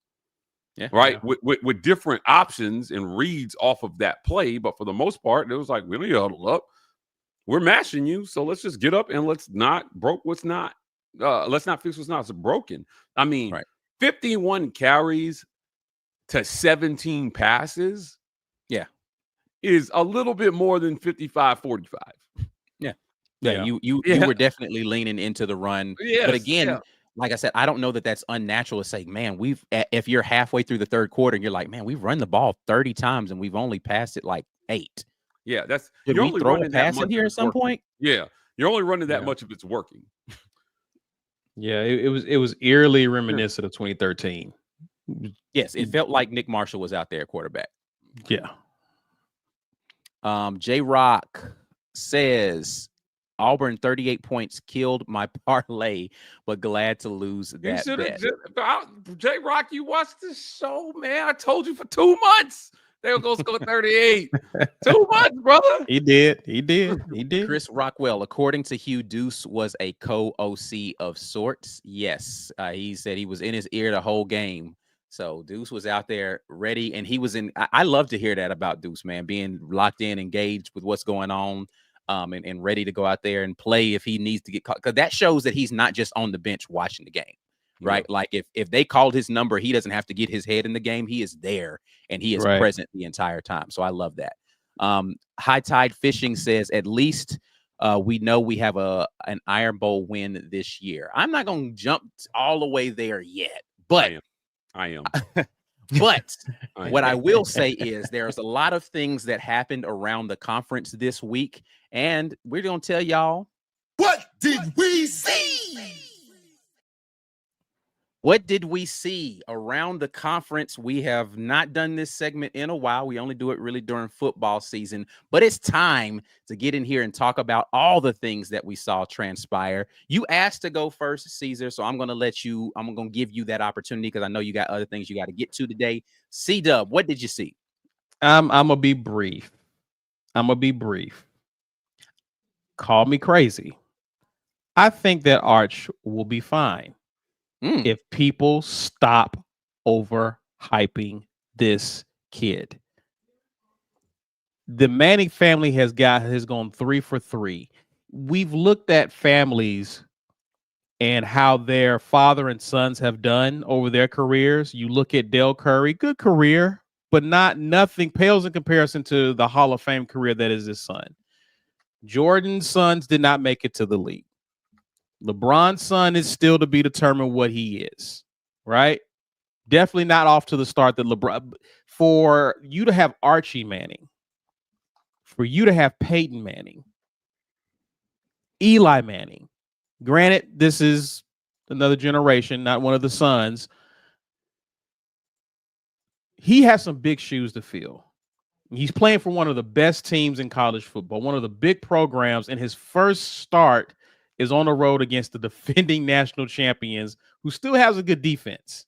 Yeah. Right. Yeah. With different options and reads off of that play. But for the most part, it was like, really huddle up. We're mashing you. So let's just get up and let's not fix what's not broken. I mean, 51 carries to 17 passes. Yeah. Is a little bit more than 55-45. Yeah. You were definitely leaning into the run. Yes, but again, like I said, I don't know that that's unnatural to say, man, if you're halfway through the third quarter and you're like, man, we've run the ball 30 times and we've only passed it like 8. Yeah, that's Did you're we only throw a running that pass in much here if at it's some working. point? Yeah, you're only running that Yeah. much if it's working. Yeah, it was eerily reminiscent of 2013. Yes, it felt like Nick Marshall was out there at quarterback. Yeah. J Rock says Auburn 38 points killed my parlay, but glad to lose You that should bet. have J Rock, you watched this show, man. I told you for 2 months they were gonna score 38. 2 months, brother. He did. He did. He did. Chris Rockwell, according to Hugh, Deuce was a co-OC of sorts. Yes, he said he was in his ear the whole game. So Deuce was out there ready, and he was in. I love to hear that about Deuce, man, being locked in, engaged with what's going on, and ready to go out there and play if he needs to get caught. Because that shows that he's not just on the bench watching the game, right? Yeah. Like if they called his number, he doesn't have to get his head in the game. He is there and he is Right. present the entire time. So I love that. High Tide Fishing says at least we know we have an Iron Bowl win this year. I'm not going to jump all the way there yet, but I am. But I what am. I will say is there's a lot of things that happened around the conference this week, and we're going to tell y'all. What did we see? What did we see around the conference? We have not done this segment in a while. We only do it really during football season, but it's time to get in here and talk about all the things that we saw transpire. You asked to go first, Caesar, so I'm going to give you that opportunity because I know you got other things you got to get to today. C-Dub, what did you see? I'm going to be brief. Call me crazy. I think that Arch will be fine. If people stop overhyping this kid. The Manning family has gone 3 for 3. We've looked at families and how their father and sons have done over their careers. You look at Dale Curry, good career, but nothing pales in comparison to the Hall of Fame career that is his son. Jordan's sons did not make it to the league. LeBron's son is still to be determined what he is, right? Definitely not off to the start that LeBron. For you to have Archie Manning, for you to have Peyton Manning, Eli Manning, granted, this is another generation, not one of the sons. He has some big shoes to fill. He's playing for one of the best teams in college football, one of the big programs, and his first start is on the road against the defending national champions who still has a good defense.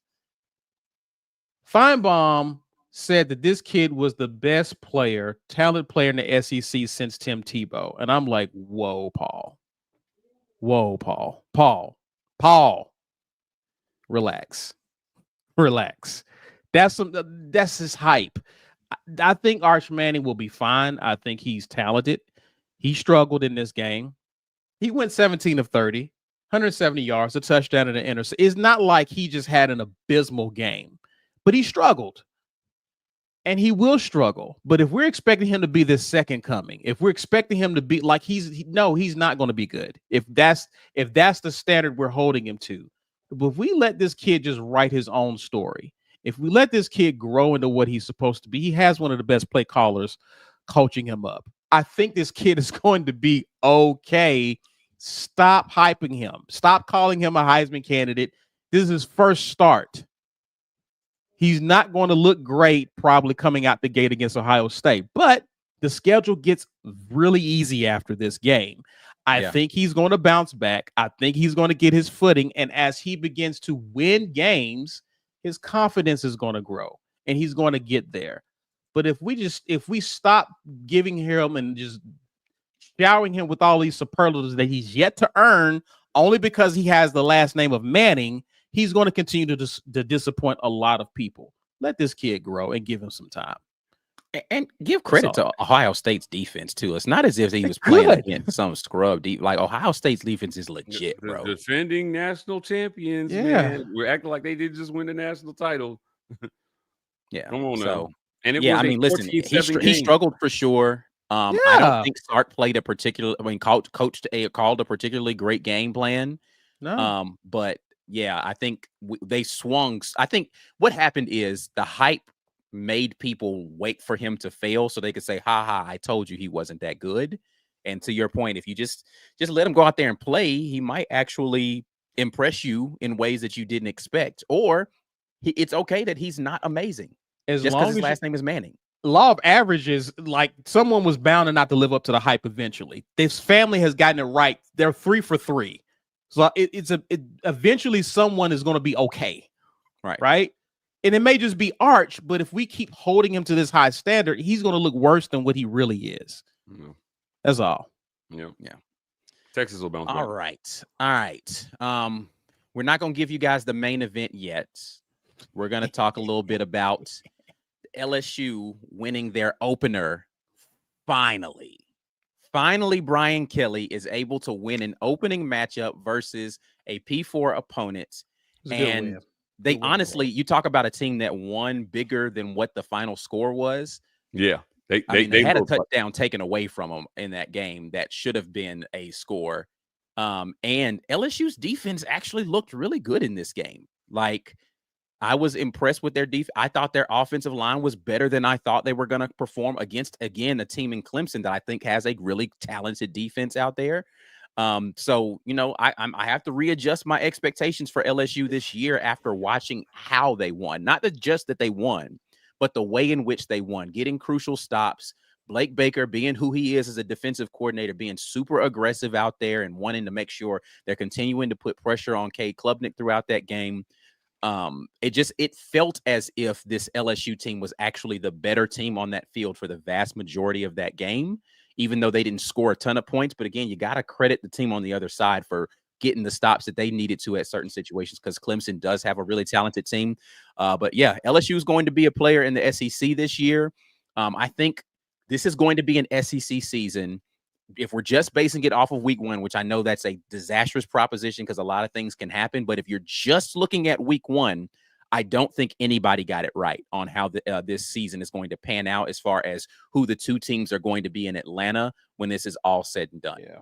Feinbaum said that this kid was the best player, talented player in the SEC since Tim Tebow. And I'm like, whoa, Paul. Whoa, Paul. Paul. Relax. That's his hype. I think Arch Manning will be fine. I think he's talented. He struggled in this game. He went 17 of 30, 170 yards, a touchdown and an interception. It's not like he just had an abysmal game, but he struggled. And he will struggle. But if we're expecting him to be this second coming, if we're expecting him to be like he's not going to be good. If that's the standard we're holding him to. But if we let this kid just write his own story, if we let this kid grow into what he's supposed to be, he has one of the best play callers coaching him up. I think this kid is going to be okay. Stop hyping him. Stop calling him a Heisman candidate. This is his first start. He's not going to look great probably coming out the gate against Ohio State, but the schedule gets really easy after this game. I think he's going to bounce back. I think he's going to get his footing. And as he begins to win games, his confidence is going to grow and he's going to get there. But if we stop giving him and just showering him with all these superlatives that he's yet to earn only because he has the last name of Manning, he's going to continue to disappoint a lot of people. Let this kid grow and give him some time. And give credit to Ohio State's defense, too. It's not as if he was playing against some scrub deep. Like, Ohio State's defense is legit, bro. Defending national champions, man. We're acting like they did just win the national title. Yeah. Come on now. And it was listen, he struggled for sure. I don't think Sark played called a particularly great game plan. No. But yeah, I think they swung. I think what happened is the hype made people wait for him to fail so they could say, ha ha, I told you he wasn't that good. And to your point, if you just let him go out there and play, he might actually impress you in ways that you didn't expect. Or it's okay that he's not amazing As just long because his as last name is Manning. law of averages, like someone was bound and not to live up to the hype eventually. This family has gotten it right. They're 3 for 3. So eventually someone is going to be okay. Right. And it may just be Arch, but if we keep holding him to this high standard, he's going to look worse than what he really is. Yeah. That's all. Yeah. Texas will bounce back. All right. We're not going to give you guys the main event yet. We're going to talk a little bit about LSU winning their opener. Finally, Brian Kelly is able to win an opening matchup versus a P4 opponent. And they honestly, you talk about a team that won bigger than what the final score was. Yeah. They had a touchdown taken away from them in that game that should have been a score. And LSU's defense actually looked really good in this game. Like, I was impressed with their defense. I thought their offensive line was better than I thought they were going to perform against, again, a team in Clemson that I think has a really talented defense out there. So, I have to readjust my expectations for LSU this year after watching how they won. Not just that they won, but the way in which they won, getting crucial stops, Blake Baker being who he is as a defensive coordinator, being super aggressive out there and wanting to make sure they're continuing to put pressure on Cade Klubnik throughout that game. It felt as if this LSU team was actually the better team on that field for the vast majority of that game, even though they didn't score a ton of points. But again, you got to credit the team on the other side for getting the stops that they needed to at certain situations, because Clemson does have a really talented team. But yeah, LSU is going to be a player in the SEC this year. I think this is going to be an SEC season. If we're just basing it off of week 1, which I know that's a disastrous proposition because a lot of things can happen, but if you're just looking at week 1, I don't think anybody got it right on how this season is going to pan out as far as who the two teams are going to be in Atlanta when this is all said and done. Yeah.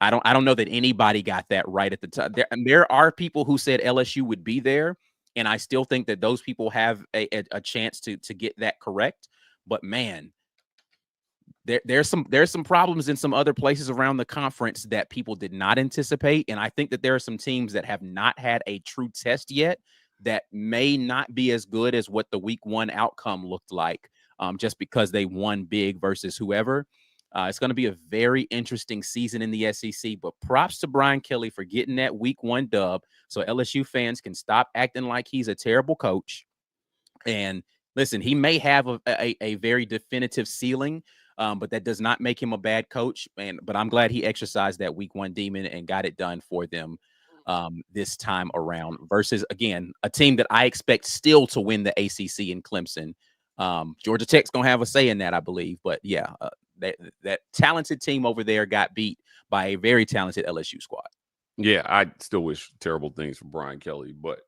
I don't know that anybody got that right at the time. There are people who said LSU would be there, and I still think that those people have a chance to get that correct. But man, there's some problems in some other places around the conference that people did not anticipate. And I think that there are some teams that have not had a true test yet that may not be as good as what the week 1 outcome looked like, just because they won big versus whoever. It's going to be a very interesting season in the SEC, but props to Brian Kelly for getting that week 1 dub so LSU fans can stop acting like he's a terrible coach. And listen, he may have a very definitive ceiling, but that does not make him a bad coach. But I'm glad he exercised that week 1 demon and got it done for them this time around versus, again, a team that I expect still to win the ACC in Clemson. Georgia Tech's going to have a say in that, I believe. But yeah, that talented team over there got beat by a very talented LSU squad. Yeah, I still wish terrible things for Brian Kelly, but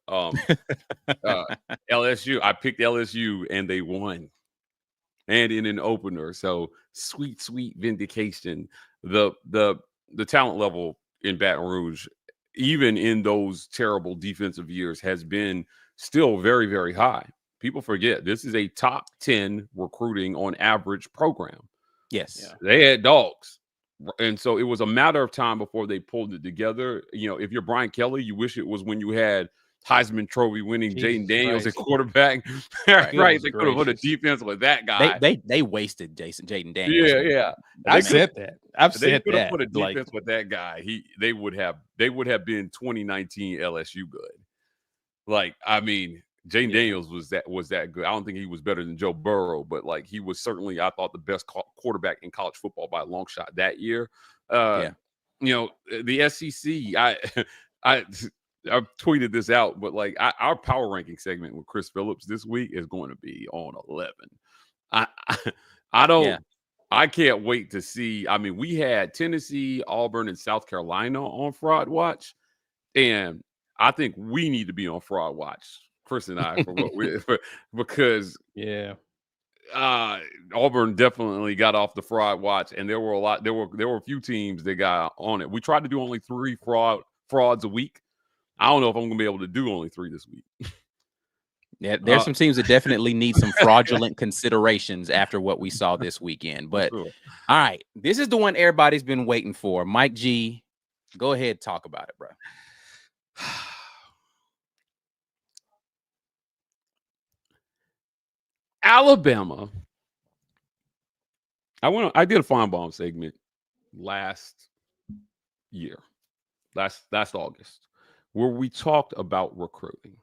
LSU, I picked LSU and they won. And in an opener. So sweet vindication. The talent level in Baton Rouge, even in those terrible defensive years, has been still very, very high. People forget this is a top 10 recruiting on average program. Yes. Yeah. They had dogs. And so it was a matter of time before they pulled it together. If you're Brian Kelly, you wish it was when you had Heisman Trophy winning Jaden Daniels at quarterback. Right. They could have put a defense with that guy. They wasted Jaden Daniels. Yeah. I've said that. They could have put a defense with that guy. They would have been 2019 LSU good. Like, I mean, Jaden Daniels was that good. I don't think he was better than Joe Burrow, but like he was certainly, I thought, the best quarterback in college football by a long shot that year. The SEC, I've tweeted this out, but like our power ranking segment with Chris Phillips this week is going to be on 11. I can't wait to see. I mean, we had Tennessee, Auburn, and South Carolina on Fraud Watch, and I think we need to be on Fraud Watch, Chris and I, because Auburn definitely got off the Fraud Watch, and there were a few teams that got on it. We tried to do only 3 frauds a week. I don't know if I'm going to be able to do only 3 this week. Yeah, there's some teams that definitely need some fraudulent considerations after what we saw this weekend. But Sure. all right, this is the one everybody's been waiting for. Mike G, go ahead, talk about it, bro. Alabama. I did a Fine Bomb segment last August, where we talked about recruiting.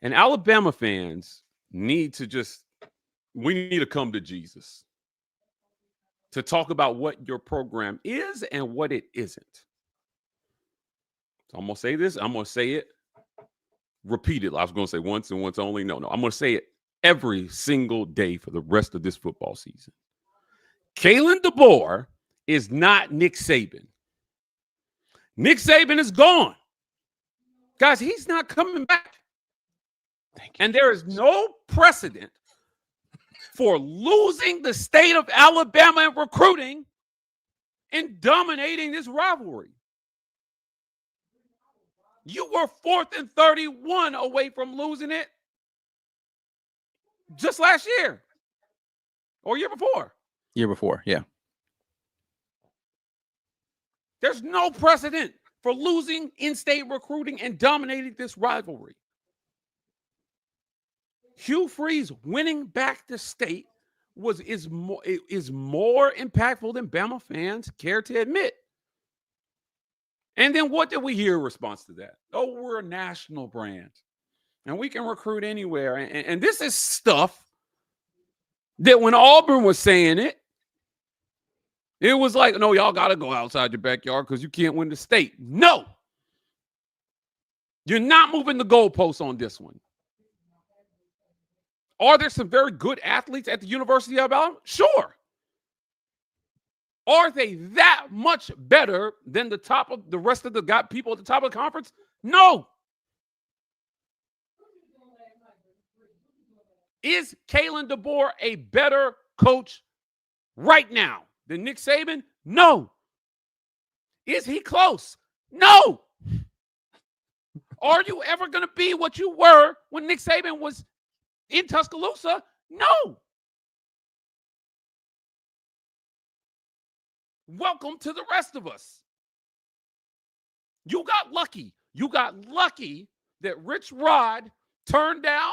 And Alabama fans need to come to Jesus to talk about what your program is and what it isn't. So I'm going to say this. I'm going to say it repeatedly. I was going to say once and once only. No. I'm going to say it every single day for the rest of this football season. Kalen DeBoer is not Nick Saban. Nick Saban is gone. Guys, he's not coming back. Thank you. And there is no precedent for losing the state of Alabama in recruiting and dominating this rivalry. You were 4th and 31 away from losing it just last year or year before. Year before, yeah. There's no precedent for losing in-state recruiting and dominating this rivalry. Hugh Freeze winning back the state is more impactful than Bama fans care to admit. And then what did we hear in response to that? Oh, we're a national brand, and we can recruit anywhere. And this is stuff that when Auburn was saying it, it was like, no, y'all got to go outside your backyard because you can't win the state. No. You're not moving the goalposts on this one. Are there some very good athletes at the University of Alabama? Sure. Are they that much better than the top of the rest of the people at the top of the conference? No. Is Kalen DeBoer a better coach right now than Nick Saban? No. Is he close? No. Are you ever going to be what you were when Nick Saban was in Tuscaloosa? No. Welcome to the rest of us. You got lucky. You got lucky that Rich Rod turned down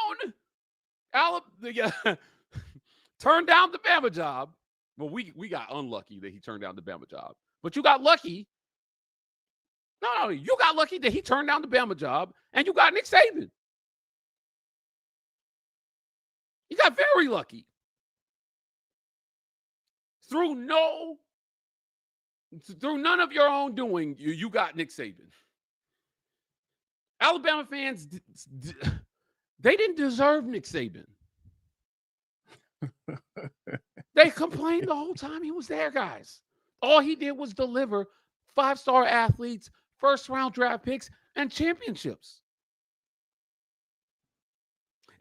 turned down the Bama job. Well, we got unlucky that he turned down the Bama job. But you got lucky. No, you got lucky that he turned down the Bama job, and you got Nick Saban. You got very lucky. Through none of your own doing, you got Nick Saban. Alabama fans, they didn't deserve Nick Saban. They complained the whole time he was there, guys. All he did was deliver 5-star athletes, first-round draft picks, and championships.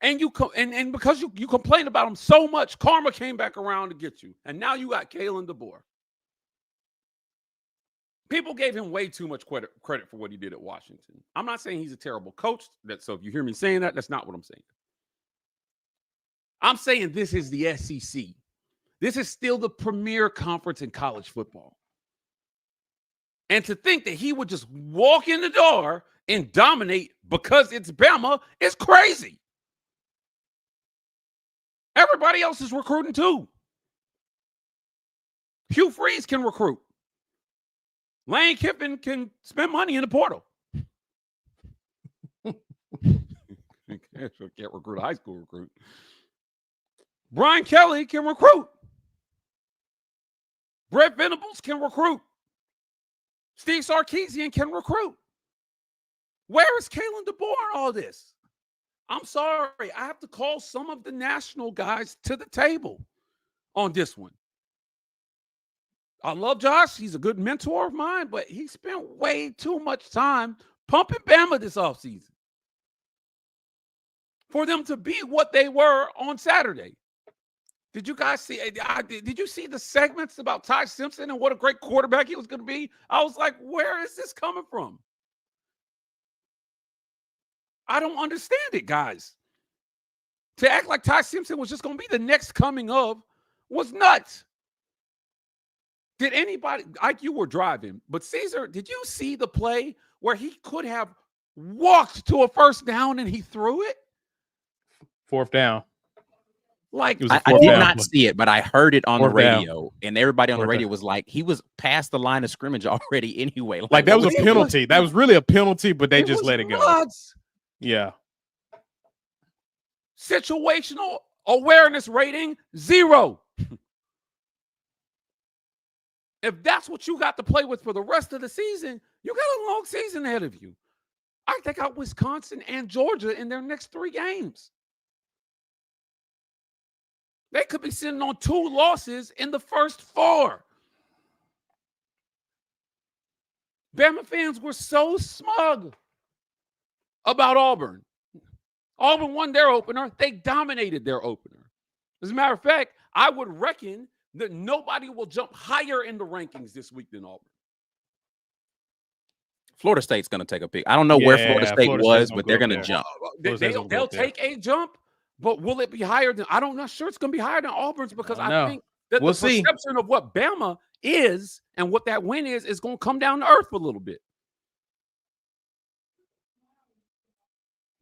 And and because you complained about him so much, karma came back around to get you. And now you got Kalen DeBoer. People gave him way too much credit for what he did at Washington. I'm not saying he's a terrible coach. So if you hear me saying that, that's not what I'm saying. I'm saying this is the SEC. This is still the premier conference in college football. And to think that he would just walk in the door and dominate because it's Bama is crazy. Everybody else is recruiting too. Hugh Freeze can recruit. Lane Kiffin can spend money in the portal. Can't recruit a high school recruit. Brian Kelly can recruit. Brett Venables can recruit. Steve Sarkisian can recruit. Where is Kalen DeBoer in all this? I'm sorry. I have to call some of the national guys to the table on this one. I love Josh. He's a good mentor of mine, but he spent way too much time pumping Bama this offseason for them to be what they were on Saturday. Did you guys see? Did you see the segments about Ty Simpson and what a great quarterback he was going to be? I was like, where is this coming from? I don't understand it, guys. To act like Ty Simpson was just going to be the next coming of was nuts. Did anybody, like you were driving, but Caesar, did you see the play where he could have walked to a first down and he threw it? Fourth down. Like It was a I fourth did down not play. see it, but I heard it on the Fourth down. radio, and everybody on the Fourth radio down. was like, he was past the line of scrimmage already anyway. Like that was a it was- penalty. That was really a penalty, but they just was let it go. nuts. Yeah. Situational awareness rating 0. If that's what you got to play with for the rest of the season, you got a long season ahead of you. I think out Wisconsin and Georgia in their next 3 games. They could be sitting on 2 losses in the first 4. Bama fans were so smug about Auburn. Auburn won their opener. They dominated their opener. As a matter of fact, I would reckon that nobody will jump higher in the rankings this week than Auburn. Florida State's going to take a pick. I don't know where Yeah, Florida State Florida was, State's but gonna they're go going up to there. jump. Florida State's gonna go They'll up there. take a jump, but will it be higher than? I'm not sure it's going to be higher than Auburn's because I don't I know. think that We'll the see. perception of what Bama is and what that win is going to come down to earth a little bit.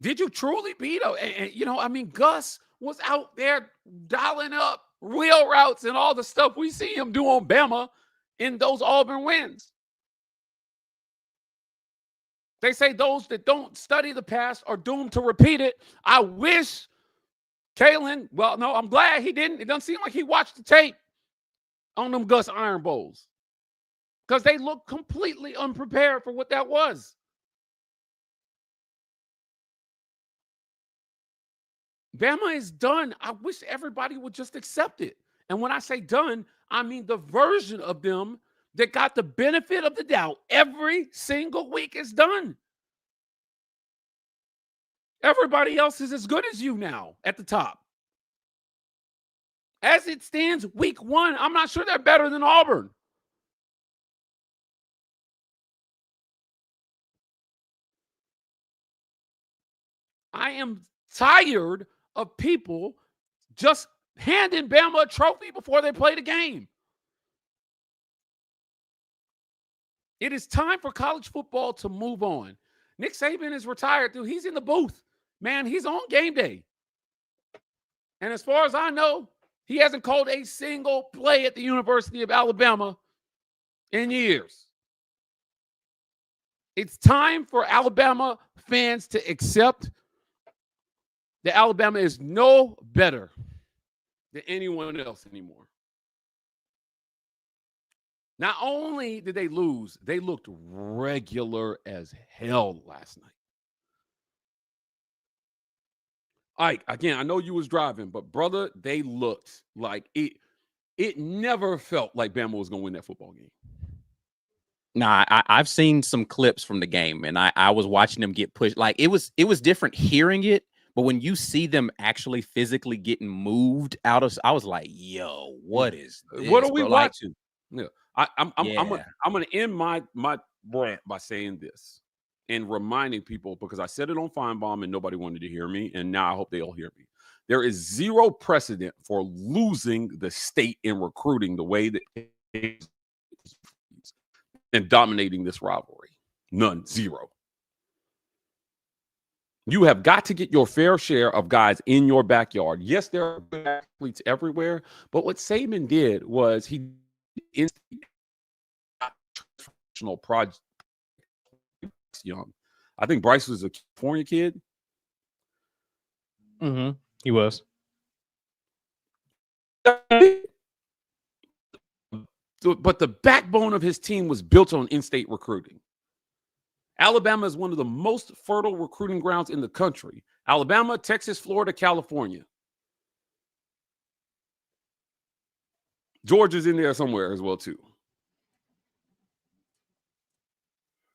Did you truly beat him? And you know, I mean, Gus was out there dialing up wheel routes and all the stuff we see him do on Bama in those Auburn wins. They say those that don't study the past are doomed to repeat it. I wish Kalen, well, no, I'm glad he didn't. It doesn't seem like he watched the tape on them Gus Iron Bowls because they look completely unprepared for what that was. Bama is done. I wish everybody would just accept it. And when I say done, I mean the version of them that got the benefit of the doubt every single week is done. Everybody else is as good as you now at the top. As it stands, week 1, I'm not sure they're better than Auburn. I am tired of people just handing Bama a trophy before they play the game. It is time for college football to move on. Nick Saban is retired, dude. He's in the booth. Man, he's on game day. And as far as I know, he hasn't called a single play at the University of Alabama in years. It's time for Alabama fans to accept that Alabama is no better than anyone else anymore. Not only did they lose, they looked regular as hell last night. Ike, again, I know you was driving, but brother, they looked like it. It never felt like Bama was going to win that football game. Nah, I've seen some clips from the game, and I was watching them get pushed. Like it was different hearing it, but when you see them actually physically getting moved out of, I was like, "Yo, what is this, What are we bro?" Like, watching? Yeah, I'm going to end my rant by saying this and reminding people, because I said it on Feinbaum and nobody wanted to hear me, and now I hope they all hear me. There is zero precedent for losing the state in recruiting the way that and dominating this rivalry. None. Zero. You have got to get your fair share of guys in your backyard. Yes, there are good athletes everywhere, but what Saban did was he institutional project. Young, I think Bryce was a California kid. Mm-hmm. He was. But the backbone of his team was built on in-state recruiting. Alabama is one of the most fertile recruiting grounds in the country. Alabama, Texas, Florida, California. Georgia's in there somewhere as well, too.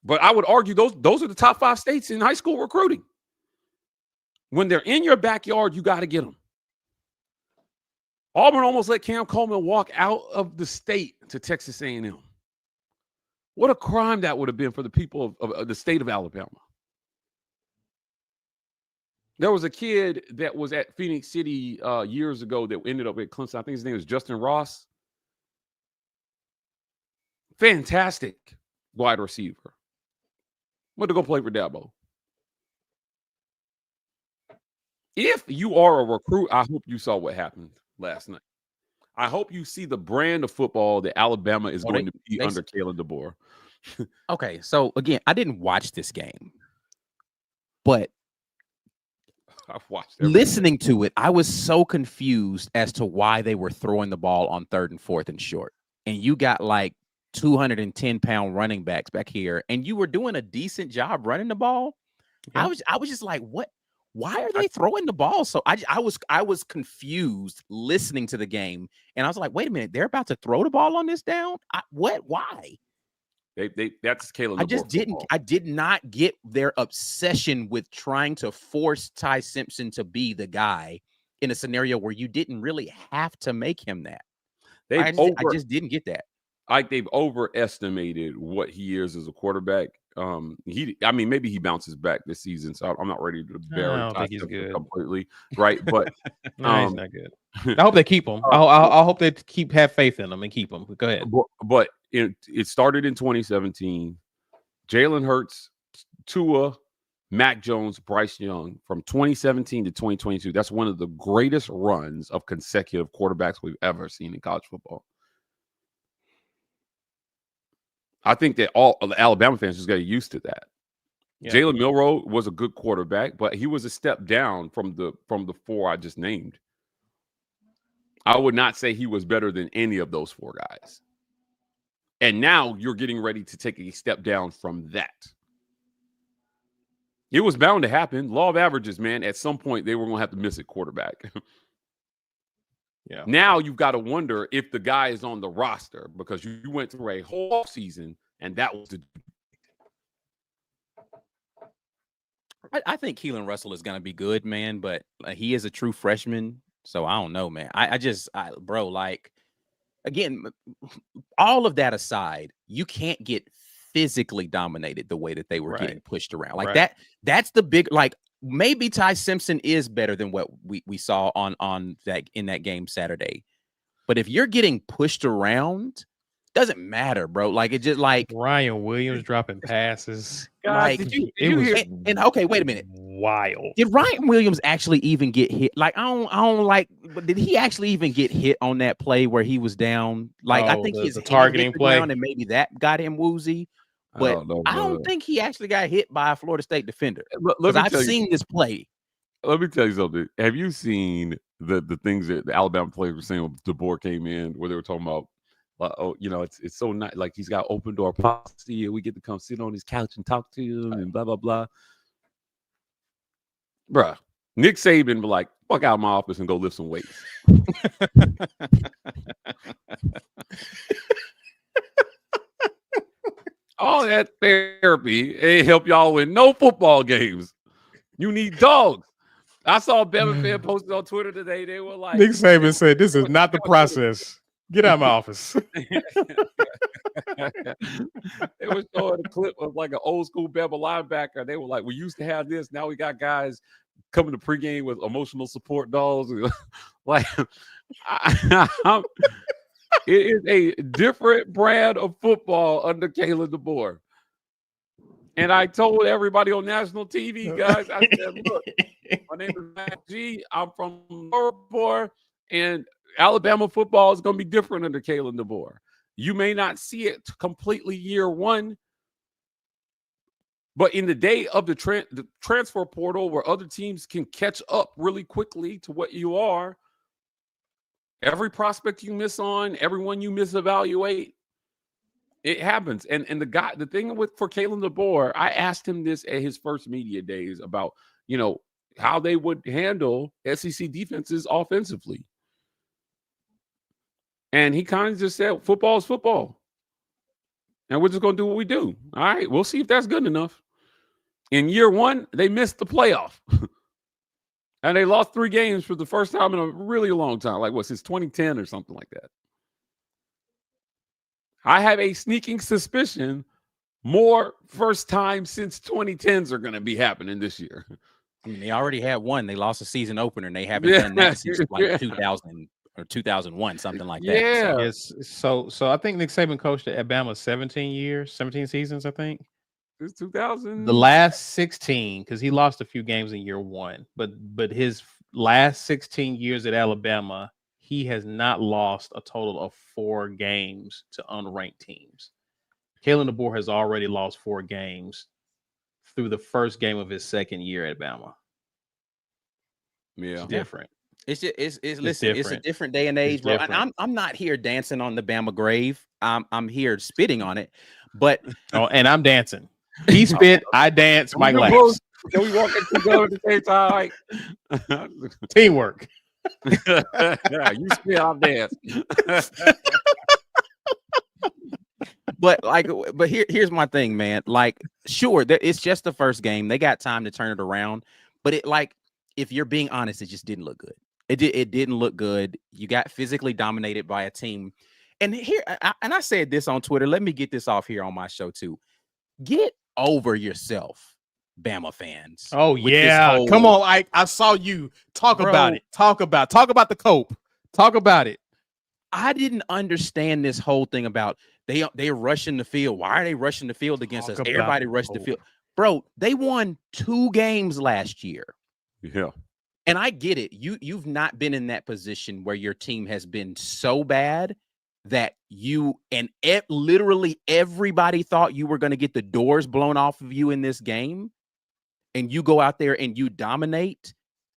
But I would argue those are the top 5 states in high school recruiting. When they're in your backyard, you got to get them. Auburn almost let Cam Coleman walk out of the state to Texas A&M. What a crime that would have been for the people of the state of Alabama. There was a kid that was at Phoenix City years ago that ended up at Clemson. I think his name was Justin Ross. Fantastic wide receiver. Went to go play for Dabo. If you are a recruit, I hope you saw what happened last night. I hope you see the brand of football that Alabama is going to be under Kalen DeBoer. Okay, so again, I didn't watch this game, but I've watched listening to it, I was so confused as to why they were throwing the ball on 3rd and 4th and short. And you got like 210-pound running backs back here, and you were doing a decent job running the ball. Yeah. I was just like, what? Why are they throwing the ball? So I was confused listening to the game, and I was like, wait a minute, they're about to throw the ball on this down? What? Why? That's Kalen. I did not get their obsession with trying to force Ty Simpson to be the guy in a scenario where you didn't really have to make him that. I just didn't get that. They've overestimated what he is as a quarterback. Maybe he bounces back this season, so I'm not ready to bury Ty Simpson completely, right? But no, he's not good. I hope they keep him. I hope they have faith in him and keep him. Go ahead. But it started in 2017. Jalen Hurts, Tua, Mac Jones, Bryce Young from 2017 to 2022. That's one of the greatest runs of consecutive quarterbacks we've ever seen in college football. I think that all the Alabama fans just got used to that. Yeah. Jalen Milroe was a good quarterback, but he was a step down from the 4 I just named. I would not say he was better than any of those 4 guys. And now you're getting ready to take a step down from that. It was bound to happen. Law of averages, man. At some point, they were going to have to miss a quarterback. Yeah. Now you've got to wonder if the guy is on the roster because you went through a whole season and that was the. I think Keelan Russell is going to be good, man, but he is a true freshman. So I don't know, man. Bro, like, again, all of that aside, you can't get physically dominated the way that they were getting pushed around. Like that's the big, like, maybe Ty Simpson is better than what we saw on that in that game Saturday. But if you're getting pushed around, doesn't matter, bro. Like, it just like Ryan Williams dropping passes. Like, did you hear? And okay, wait a minute. Wild. Did Ryan Williams actually even get hit? Like, I don't like, but did he actually even get hit on that play where he was down? Like, I think his targeting play, and maybe that got him woozy. But I don't think he actually got hit by a Florida State defender. Because I've seen this play. Let me tell you something. Have you seen the things that the Alabama players were saying when DeBoer came in, where they were talking about, it's so nice. Like, he's got open door policy, and we get to come sit on his couch and talk to him and blah, blah, blah. Bruh, Nick Saban be like, fuck out of my office and go lift some weights. All that therapy ain't help y'all win no football games. You need dogs. I saw a Bama fan posted on Twitter today. They were like, Nick Saban said, this is not the process. Get out of my office. It was showing a clip of like an old school Bama linebacker. They were like, we used to have this. Now we got guys coming to pregame with emotional support dolls. Like, it is a different brand of football under Kalen DeBoer. And I told everybody on national TV, guys, I said, look, my name is Matt G. I'm from War Rapport, and Alabama football is going to be different under Kalen DeBoer. You may not see it completely year one, but in the day of the transfer portal where other teams can catch up really quickly to what you are, every prospect you miss on, everyone you misevaluate, it happens. And the thing for Kalen DeBoer, I asked him this at his first media days about, how they would handle SEC defenses offensively. And he kind of just said, football is football. And we're just going to do what we do. All right, we'll see if that's good enough. In year one, they missed the playoff. And they lost 3 games for the first time in a really long time. Like, since 2010 or something like that. I have a sneaking suspicion more first time since 2010s are going to be happening this year. I mean, they already had one. They lost a season opener, and they haven't done that since like 2000 or 2001, something like that. Yeah. So. Yes. So I think Nick Saban coached at Alabama 17 years, 17 seasons, I think. It's 2000. The last 16, because he lost a few games in year one, but his last 16 years at Alabama, he has not lost a total of 4 games to unranked teams. Kalen DeBoer has already lost 4 games through the first game of his second year at Alabama. Yeah. It's different. It's just, listen, different. it's a different day and age, bro. And I'm not here dancing on the Bama grave. I'm here spitting on it. But and I'm dancing. He spit, I dance, Mike laughs. Can we walk together at the same time? Teamwork. Yeah, you spit, I'll dance. But here's my thing, man. Like, sure, it's just the first game. They got time to turn it around. But if you're being honest, it just didn't look good. It didn't look good. You got physically dominated by a team. And I said this on Twitter. Let me get this off here on my show too. Get over yourself, Bama fans. Oh yeah, come on! I saw you talk about it. Talk about the cope. Talk about it. I didn't understand this whole thing about they're rushing the field. Why are they rushing the field against us? Everybody rushed the field, bro. They won 2 games last year. Yeah, and I get it. You've not been in that position where your team has been so bad that literally everybody thought you were going to get the doors blown off of you in this game, and you go out there and you dominate.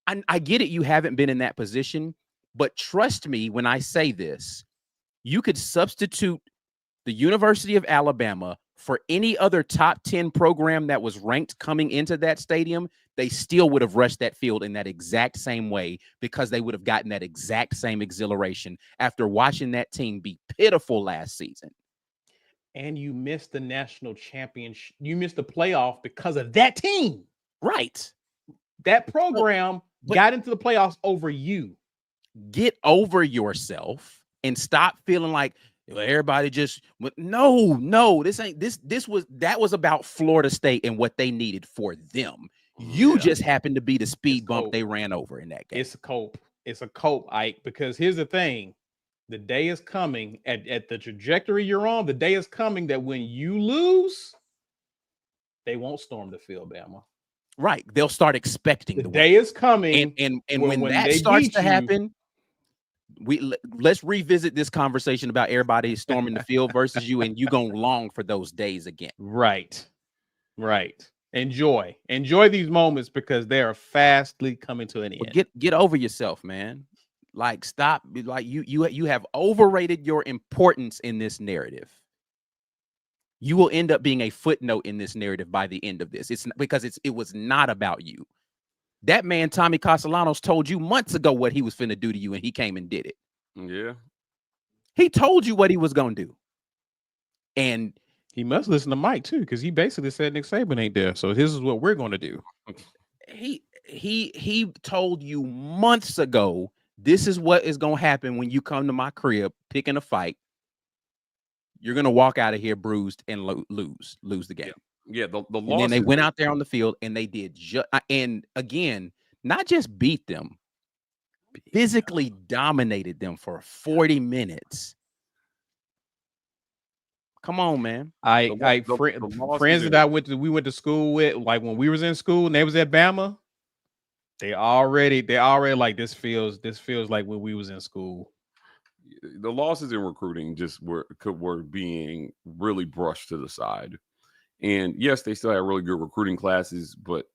I get it. You haven't been in that position, but trust me when I say this, you could substitute the University of Alabama for any other top 10 program that was ranked coming into that stadium. They still would have rushed that field in that exact same way because they would have gotten that exact same exhilaration after watching that team be pitiful last season. And you missed the national championship. You missed the playoff because of that team. Right. That program got into the playoffs over you. Get over yourself and stop feeling like everybody just no. That was about Florida State and what they needed for them. You just happened to be the speed bump they ran over in that game. It's a cope. It's a cope, Ike, because here's the thing. The day is coming at the trajectory you're on. The day is coming that when you lose, they won't storm the field, Bama. Right. They'll start expecting the day is coming. And when that starts to happen, let's revisit this conversation about everybody storming the field versus you, and you gonna long for those days again. Right. Enjoy these moments because they are fastly coming to an end. Get over yourself, man. Like, stop. Like, you have overrated your importance in this narrative. You will end up being a footnote in this narrative by the end of this. It's because it was not about you. That man, Tommy Castellanos, told you months ago what he was finna do to you, and he came and did it. Yeah. He told you what he was gonna do. And he must listen to Mike too, because he basically said Nick Saban ain't there. So this is what we're gonna do. He told you months ago, this is what is gonna happen when you come to my crib picking a fight. You're gonna walk out of here bruised and lose the game. Yeah, the loss. And then they went out there on the field and they did and again, not just beat them, physically dominated them for 40 minutes. Come on, man. Friends that we went to school with, like when we was in school and they was at Bama, they already like this feels like when we was in school. The losses in recruiting just were being really brushed to the side. And yes, they still had really good recruiting classes, but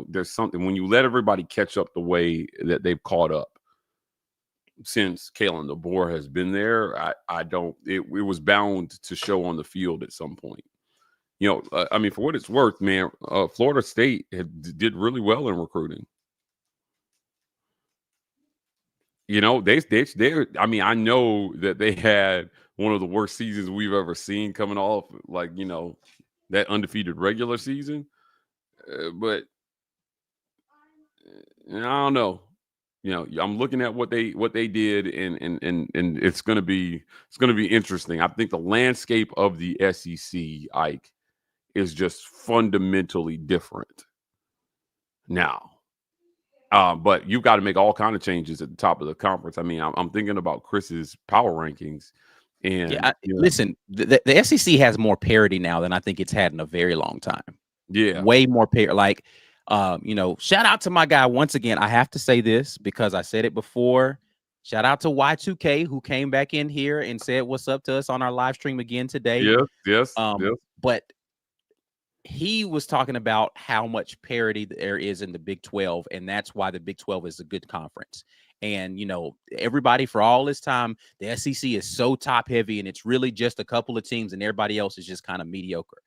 there's something when you let everybody catch up the way that they've caught up since Kalen DeBoer has been there. It was bound to show on the field at some point. I mean, for what it's worth, man, Florida State did really well in recruiting. I mean, I know that they had one of the worst seasons we've ever seen coming off, that undefeated regular season. But I don't know. I'm looking at what they did, and it's gonna be interesting. I think the landscape of the SEC, Ike, is just fundamentally different now. But you've got to make all kind of changes at the top of the conference. I mean, I'm thinking about Chris's power rankings. And listen, the SEC has more parity now than I think it's had in a very long time. Yeah, way more parity. Like, shout out to my guy once again. I have to say this because I said it before. Shout out to Y2K who came back in here and said what's up to us on our live stream again today. yes. But he was talking about how much parity there is in the Big 12, and that's why the Big 12 is a good conference. And, everybody for all this time, the SEC is so top heavy, and it's really just a couple of teams, and everybody else is just kind of mediocre.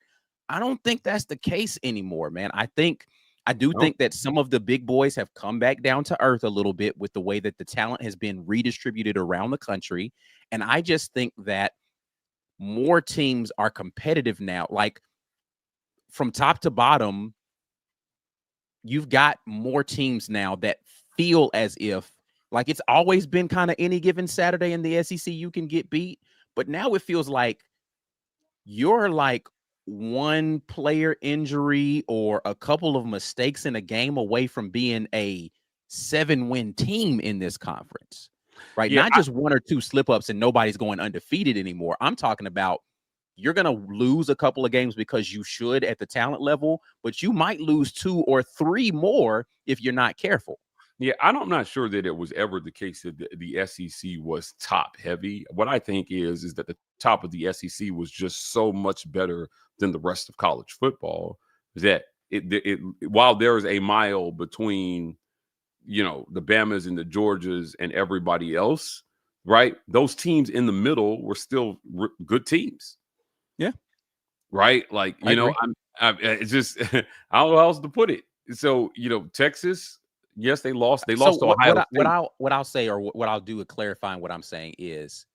I don't think that's the case anymore, man. I think that some of the big boys have come back down to earth a little bit with the way that the talent has been redistributed around the country. And I just think that more teams are competitive now. Like, from top to bottom, you've got more teams now that feel as if, like, it's always been kind of any given Saturday in the SEC you can get beat, but now it feels like you're like one player injury or a couple of mistakes in a game away from being a 7-win team in this conference, right? Yeah, Not just one or two slip-ups and nobody's going undefeated anymore. I'm talking about you're going to lose a couple of games because you should at the talent level, but you might lose 2 or 3 more if you're not careful. Yeah, I'm not sure that it was ever the case that the SEC was top heavy. What I think is that the top of the SEC was just so much better than the rest of college football that it while there is a mile between, the Bamas and the Georgias and everybody else, right? Those teams in the middle were still good teams. Yeah. Right. Like, it's just, I don't know how else to put it. So, Texas, yes, they lost. They lost to Ohio State. What I'll say, or what I'll do with clarifying what I'm saying is,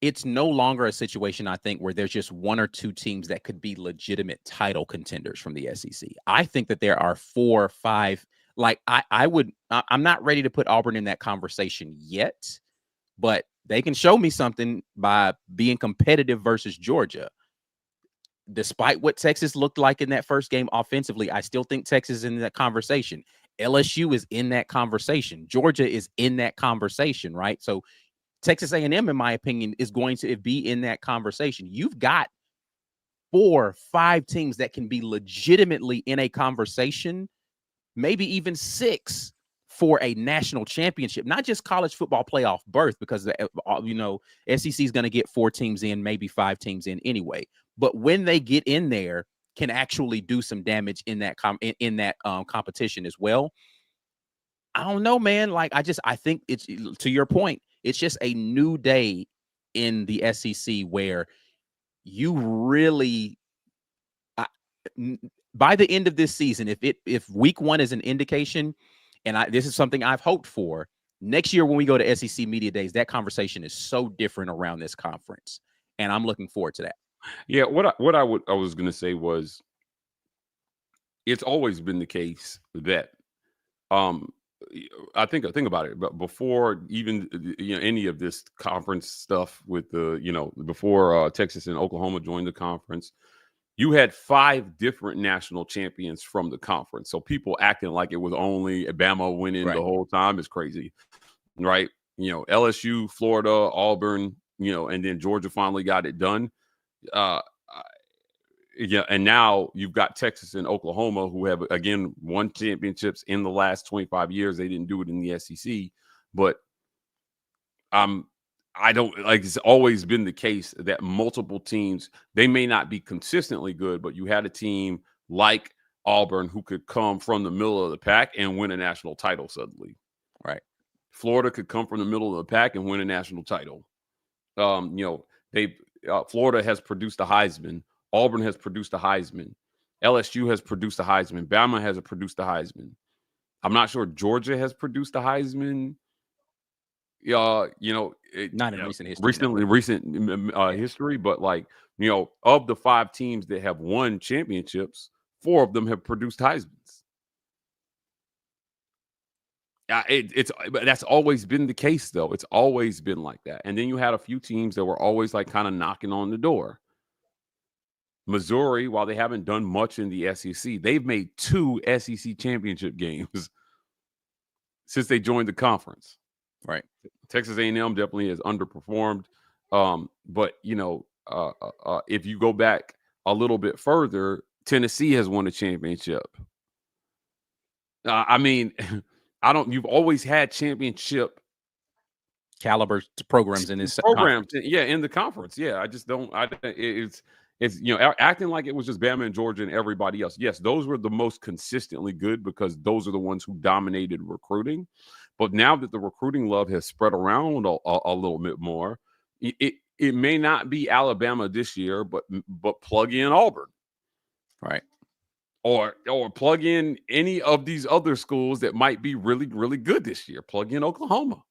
it's no longer a situation, I think, where there's just 1 or 2 teams that could be legitimate title contenders from the SEC. I think that there are 4 or 5. Like, I'm not ready to put Auburn in that conversation yet, but they can show me something by being competitive versus Georgia. Despite what Texas looked like in that first game offensively, I still think Texas is in that conversation. LSU is in that conversation. Georgia is in that conversation, right? So Texas A&M, in my opinion, is going to be in that conversation. You've got 4, 5 teams that can be legitimately in a conversation, maybe even 6 for a national championship, not just college football playoff berth, because SEC is going to get 4 teams in, maybe 5 teams in anyway. But when they get in there, can actually do some damage in that competition as well. I don't know, man. Like, I think it's, to your point, it's just a new day in the SEC where you really, by the end of this season, if week 1 is an indication, and this is something I've hoped for, next year when we go to SEC Media Days, that conversation is so different around this conference, and I'm looking forward to that. Yeah, what I was going to say was, it's always been the case that, I think about it, but before even any of this conference stuff with before Texas and Oklahoma joined the conference, you had 5 different national champions from the conference. So people acting like it was only Bama winning the whole time is crazy, right? LSU, Florida, Auburn, and then Georgia finally got it done. And now you've got Texas and Oklahoma, who have, again, won championships in the last 25 years. They didn't do it in the SEC, but I don't, like, it's always been the case that multiple teams, they may not be consistently good, but you had a team like Auburn who could come from the middle of the pack and win a national title suddenly. Right. Florida could come from the middle of the pack and win a national title. Florida has produced a Heisman. Auburn has produced a Heisman. LSU has produced a Heisman. Bama has produced a Heisman. I'm not sure Georgia has produced a Heisman. Not in recent history. Recent history, but of the 5 teams that have won championships, 4 of them have produced Heismans. But that's always been the case, though. It's always been like that. And then you had a few teams that were always kind of knocking on the door. Missouri, while they haven't done much in the SEC, they've made 2 SEC championship games. since they joined the conference. Right. Texas A&M definitely has underperformed. But if you go back a little bit further, Tennessee has won a championship. I mean, you've always had championship caliber programs in this programs. conference. Yeah, in the conference. Yeah, I just don't. It's acting like it was just Bama and Georgia and everybody else. Yes, those were the most consistently good because those are the ones who dominated recruiting. But now that the recruiting love has spread around a little bit more, it may not be Alabama this year, but plug in Auburn, right? Or plug in any of these other schools that might be really, really good this year. Plug in Oklahoma.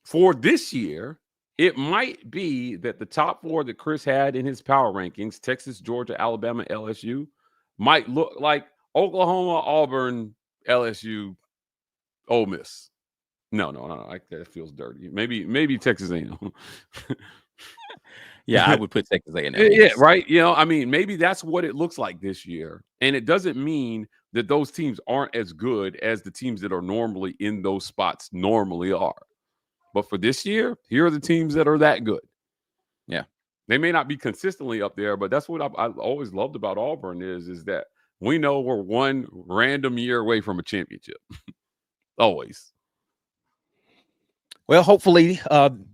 For this year, it might be that the top 4 that Chris had in his power rankings, Texas, Georgia, Alabama, LSU, might look like Oklahoma, Auburn, LSU, Ole Miss. No. That feels dirty. Maybe Texas A&M. Yeah, I would put Texas A&M. Yeah, right. I mean, maybe that's what it looks like this year. And it doesn't mean that those teams aren't as good as the teams that are normally in those spots normally are. But for this year, here are the teams that are that good. Yeah. They may not be consistently up there, but that's what I've always loved about Auburn is that we know we're one random year away from a championship. Always. Well, hopefully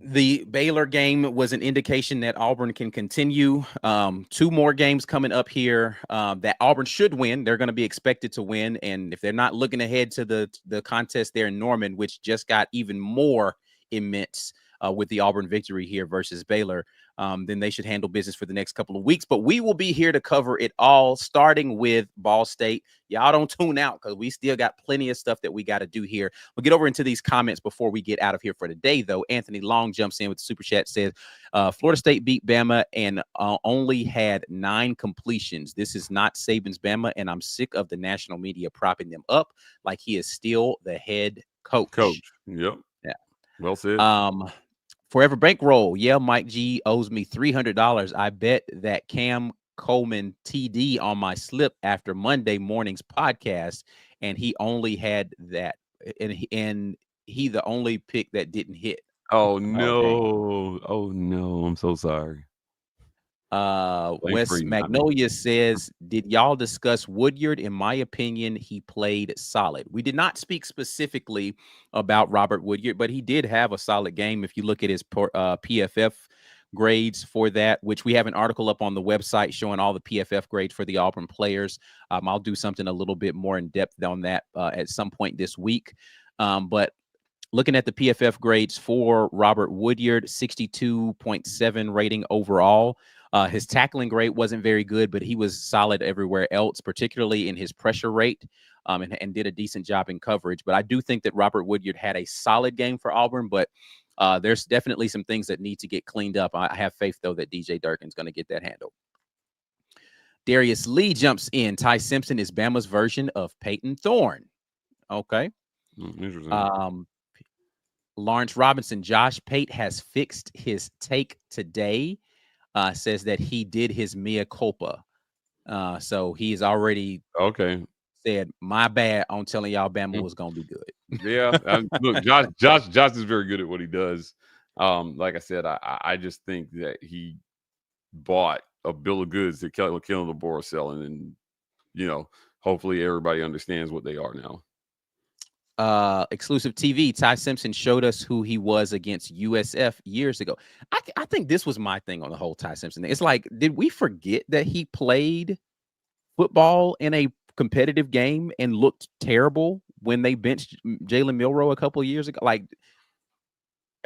the Baylor game was an indication that Auburn can continue. 2 more games coming up here that Auburn should win. They're going to be expected to win. And if they're not looking ahead to the contest there in Norman, which just got even more immense with the Auburn victory here versus Baylor, then they should handle business for the next couple of weeks. But we will be here to cover it all, starting with Ball State. Y'all don't tune out because we still got plenty of stuff that we got to do here. We'll get over into these comments before we get out of here for today, though. Anthony Long jumps in with the Super Chat, says, Florida State beat Bama and only had 9 completions. This is not Saban's Bama, and I'm sick of the national media propping them up like he is still the head coach. Yep. Yeah. Well said. Forever Bankroll. Yeah, Mike G owes me $300. I bet that Cam Coleman TD on my slip after Monday morning's podcast, and he only had that, and he the only pick that didn't hit. Oh no! Oh no! I'm so sorry. Wes Magnolia says, did y'all discuss Woodyard? In my opinion, he played solid. We did not speak specifically about Robert Woodyard, but he did have a solid game. If you look at his PFF grades for that, which we have an article up on the website showing all the PFF grades for the Auburn players. I'll do something a little bit more in depth on that at some point this week. But looking at the PFF grades for Robert Woodyard, 62.7 rating overall. His tackling grade wasn't very good, but he was solid everywhere else, particularly in his pressure rate, and did a decent job in coverage. But I do think that Robert Woodyard had a solid game for Auburn, but there's definitely some things that need to get cleaned up. I have faith, though, that DJ Durkin's going to get that handled. Darius Lee jumps in. Ty Simpson is Bama's version of Peyton Thorne. Okay. Interesting. Lawrence Robinson, Josh Pate has fixed his take today. Says that he did his mea culpa. So he's already said, my bad on telling y'all Bama was going to be good. Yeah. Look, Josh is very good at what he does. Like I said, I just think that he bought a bill of goods that Kelly LeBoer is selling. And, hopefully everybody understands what they are now. Exclusive TV, Ty Simpson showed us who he was against USF years ago. I think this was my thing on the whole Ty Simpson thing. It's like, did we forget that he played football in a competitive game and looked terrible when they benched Jalen Milroe a couple of years ago? Like,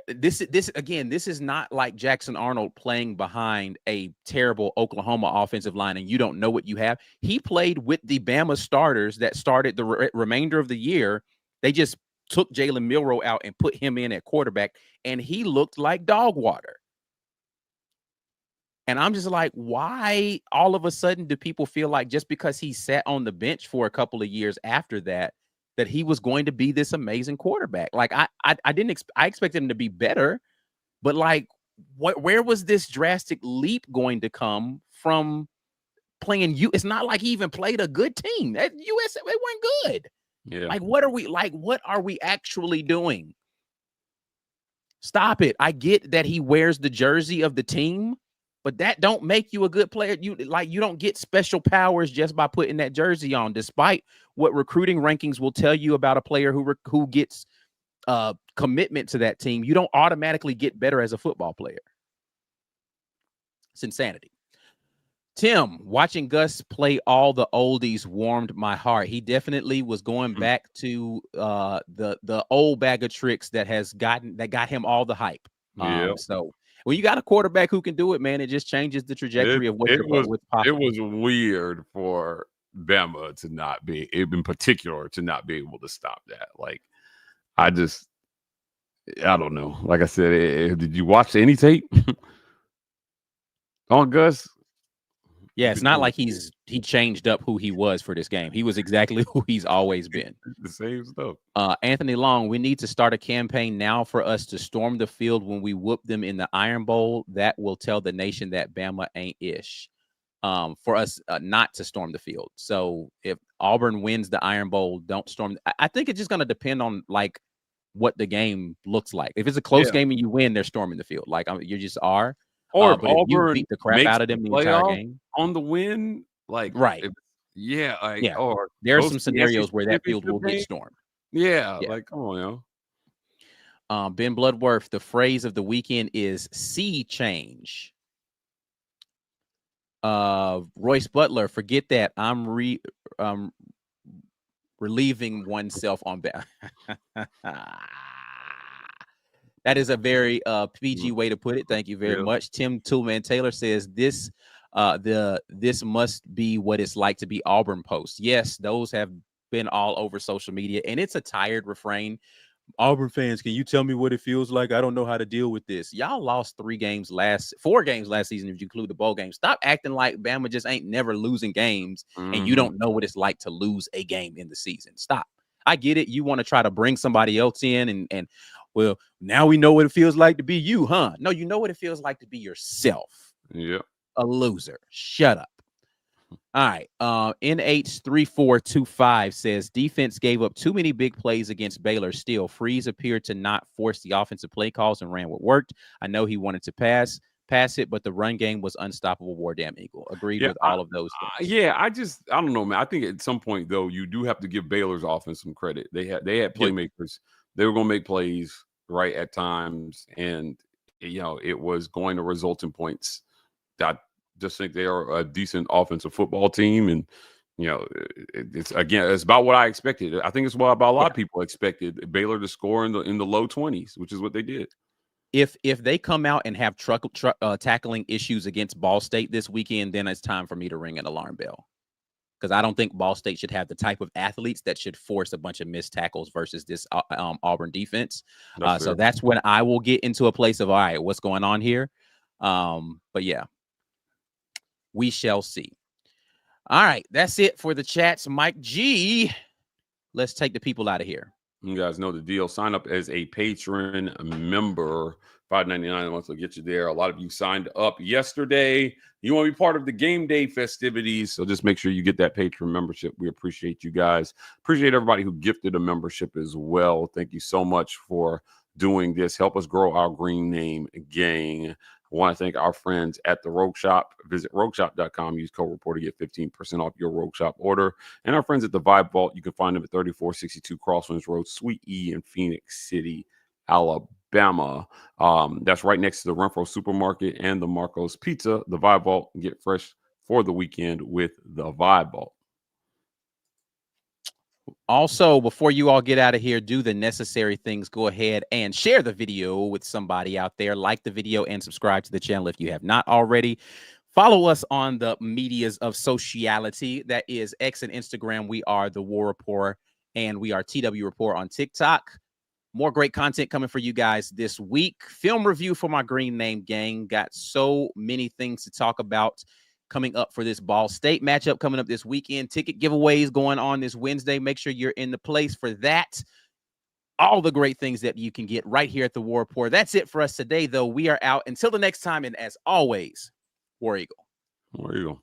this is not like Jackson Arnold playing behind a terrible Oklahoma offensive line and you don't know what you have. He played with the Bama starters that started the remainder of the year. They just took Jalen Milroe out and put him in at quarterback, and he looked like dog water. And I'm just like, why all of a sudden do people feel like just because he sat on the bench for a couple of years after that, that he was going to be this amazing quarterback? Like, I expected him to be better, but like, where was this drastic leap going to come from playing? It's not like he even played a good team. That USF, they weren't good. Yeah. Like, what are we actually doing? Stop it. I get that he wears the jersey of the team, but that don't make you a good player. You don't get special powers just by putting that jersey on, despite what recruiting rankings will tell you about a player who gets commitment to that team. You don't automatically get better as a football player. It's insanity. Tim, watching Gus play all the oldies warmed my heart. He definitely was going back to the old bag of tricks that got him all the hype. So when you got a quarterback who can do it, man, it just changes the trajectory of what's possible. It was weird for Bama to not be, in particular, to not be able to stop that. Like, I don't know. Like I said, did you watch any tape on Gus? Yeah, it's not like he changed up who he was for this game. He was exactly who he's always been. The same stuff. Anthony Long, we need to start a campaign now for us to storm the field when we whoop them in the Iron Bowl. That will tell the nation that Bama ain't ish. For us not to storm the field. So if Auburn wins the Iron Bowl, don't storm. I think it's just going to depend on like what the game looks like. If it's a close game and you win, they're storming the field. Like you just are. Or but if you beat the crap out of them the entire game on the win, like right, or there are some scenarios where that field will get stormed. Yeah, like come on, yo. Ben Bloodworth, the phrase of the weekend is "sea change." Royce Butler, forget that. I'm relieving oneself on That is a very PG way to put it. Thank you very much. Tim Toolman Taylor says this must be what it's like to be Auburn post. Yes, those have been all over social media, and it's a tired refrain. Auburn fans, can you tell me what it feels like? I don't know how to deal with this. Y'all lost 4 games last season if you include the bowl game. Stop acting like Bama just ain't never losing games and you don't know what it's like to lose a game in the season. Stop. I get it. You want to try to bring somebody else in and well, now we know what it feels like to be you, huh? No, you know what it feels like to be yourself. Yeah. A loser. Shut up. All right. NH3425 says defense gave up too many big plays against Baylor. Still, Freeze appeared to not force the offensive play calls and ran what worked. I know he wanted to pass it, but the run game was unstoppable. War damn Eagle. Agreed with all of those things. I don't know, man. I think at some point though, you do have to give Baylor's offense some credit. They had playmakers. They were going to make plays right at times, and it was going to result in points. I just think they are a decent offensive football team, and it's about what I expected. I think it's what about a lot of people expected Baylor to score in the low 20s, which is what they did. If they come out and have tackling issues against Ball State this weekend, then it's time for me to ring an alarm bell. Because I don't think Ball State should have the type of athletes that should force a bunch of missed tackles versus this Auburn defense. So that's when I will get into a place of, all right, what's going on here? But yeah, we shall see. All right, that's it for the chats. Mike G, let's take the people out of here. You guys know the deal. Sign up as a patron member. $5.99 once will get you there. A lot of you signed up yesterday. You want to be part of the game day festivities, so just make sure you get that patron membership. We appreciate you guys. Appreciate everybody who gifted a membership as well. Thank you so much for doing this. Help us grow our green name gang. I want to thank our friends at the Rogue Shop. Visit rogueshop.com. Use code REPORT to get 15% off your Rogue Shop order. And our friends at the Vibe Vault. You can find them at 3462 Crosswinds Road, Suite E in Phoenix City, Alabama. That's right next to the Renfro Supermarket and the Marco's Pizza. The Vibe Vault. Get fresh for the weekend with the Vibe Vault. Also, before you all get out of here, do the necessary things. Go ahead and share the video with somebody out there. Like the video and subscribe to the channel if you have not already. Follow us on the medias of sociality. That is X and Instagram. We are the War Rapport, and we are TW Report on TikTok. More great content coming for you guys this week. Film review for my Green Name gang. Got so many things to talk about coming up for this Ball State matchup coming up this weekend. Ticket giveaways going on this Wednesday. Make sure you're in the place for that. All the great things that you can get right here at the War Rapport. That's it for us today, though. We are out. Until the next time, and as always, War Eagle. War Eagle.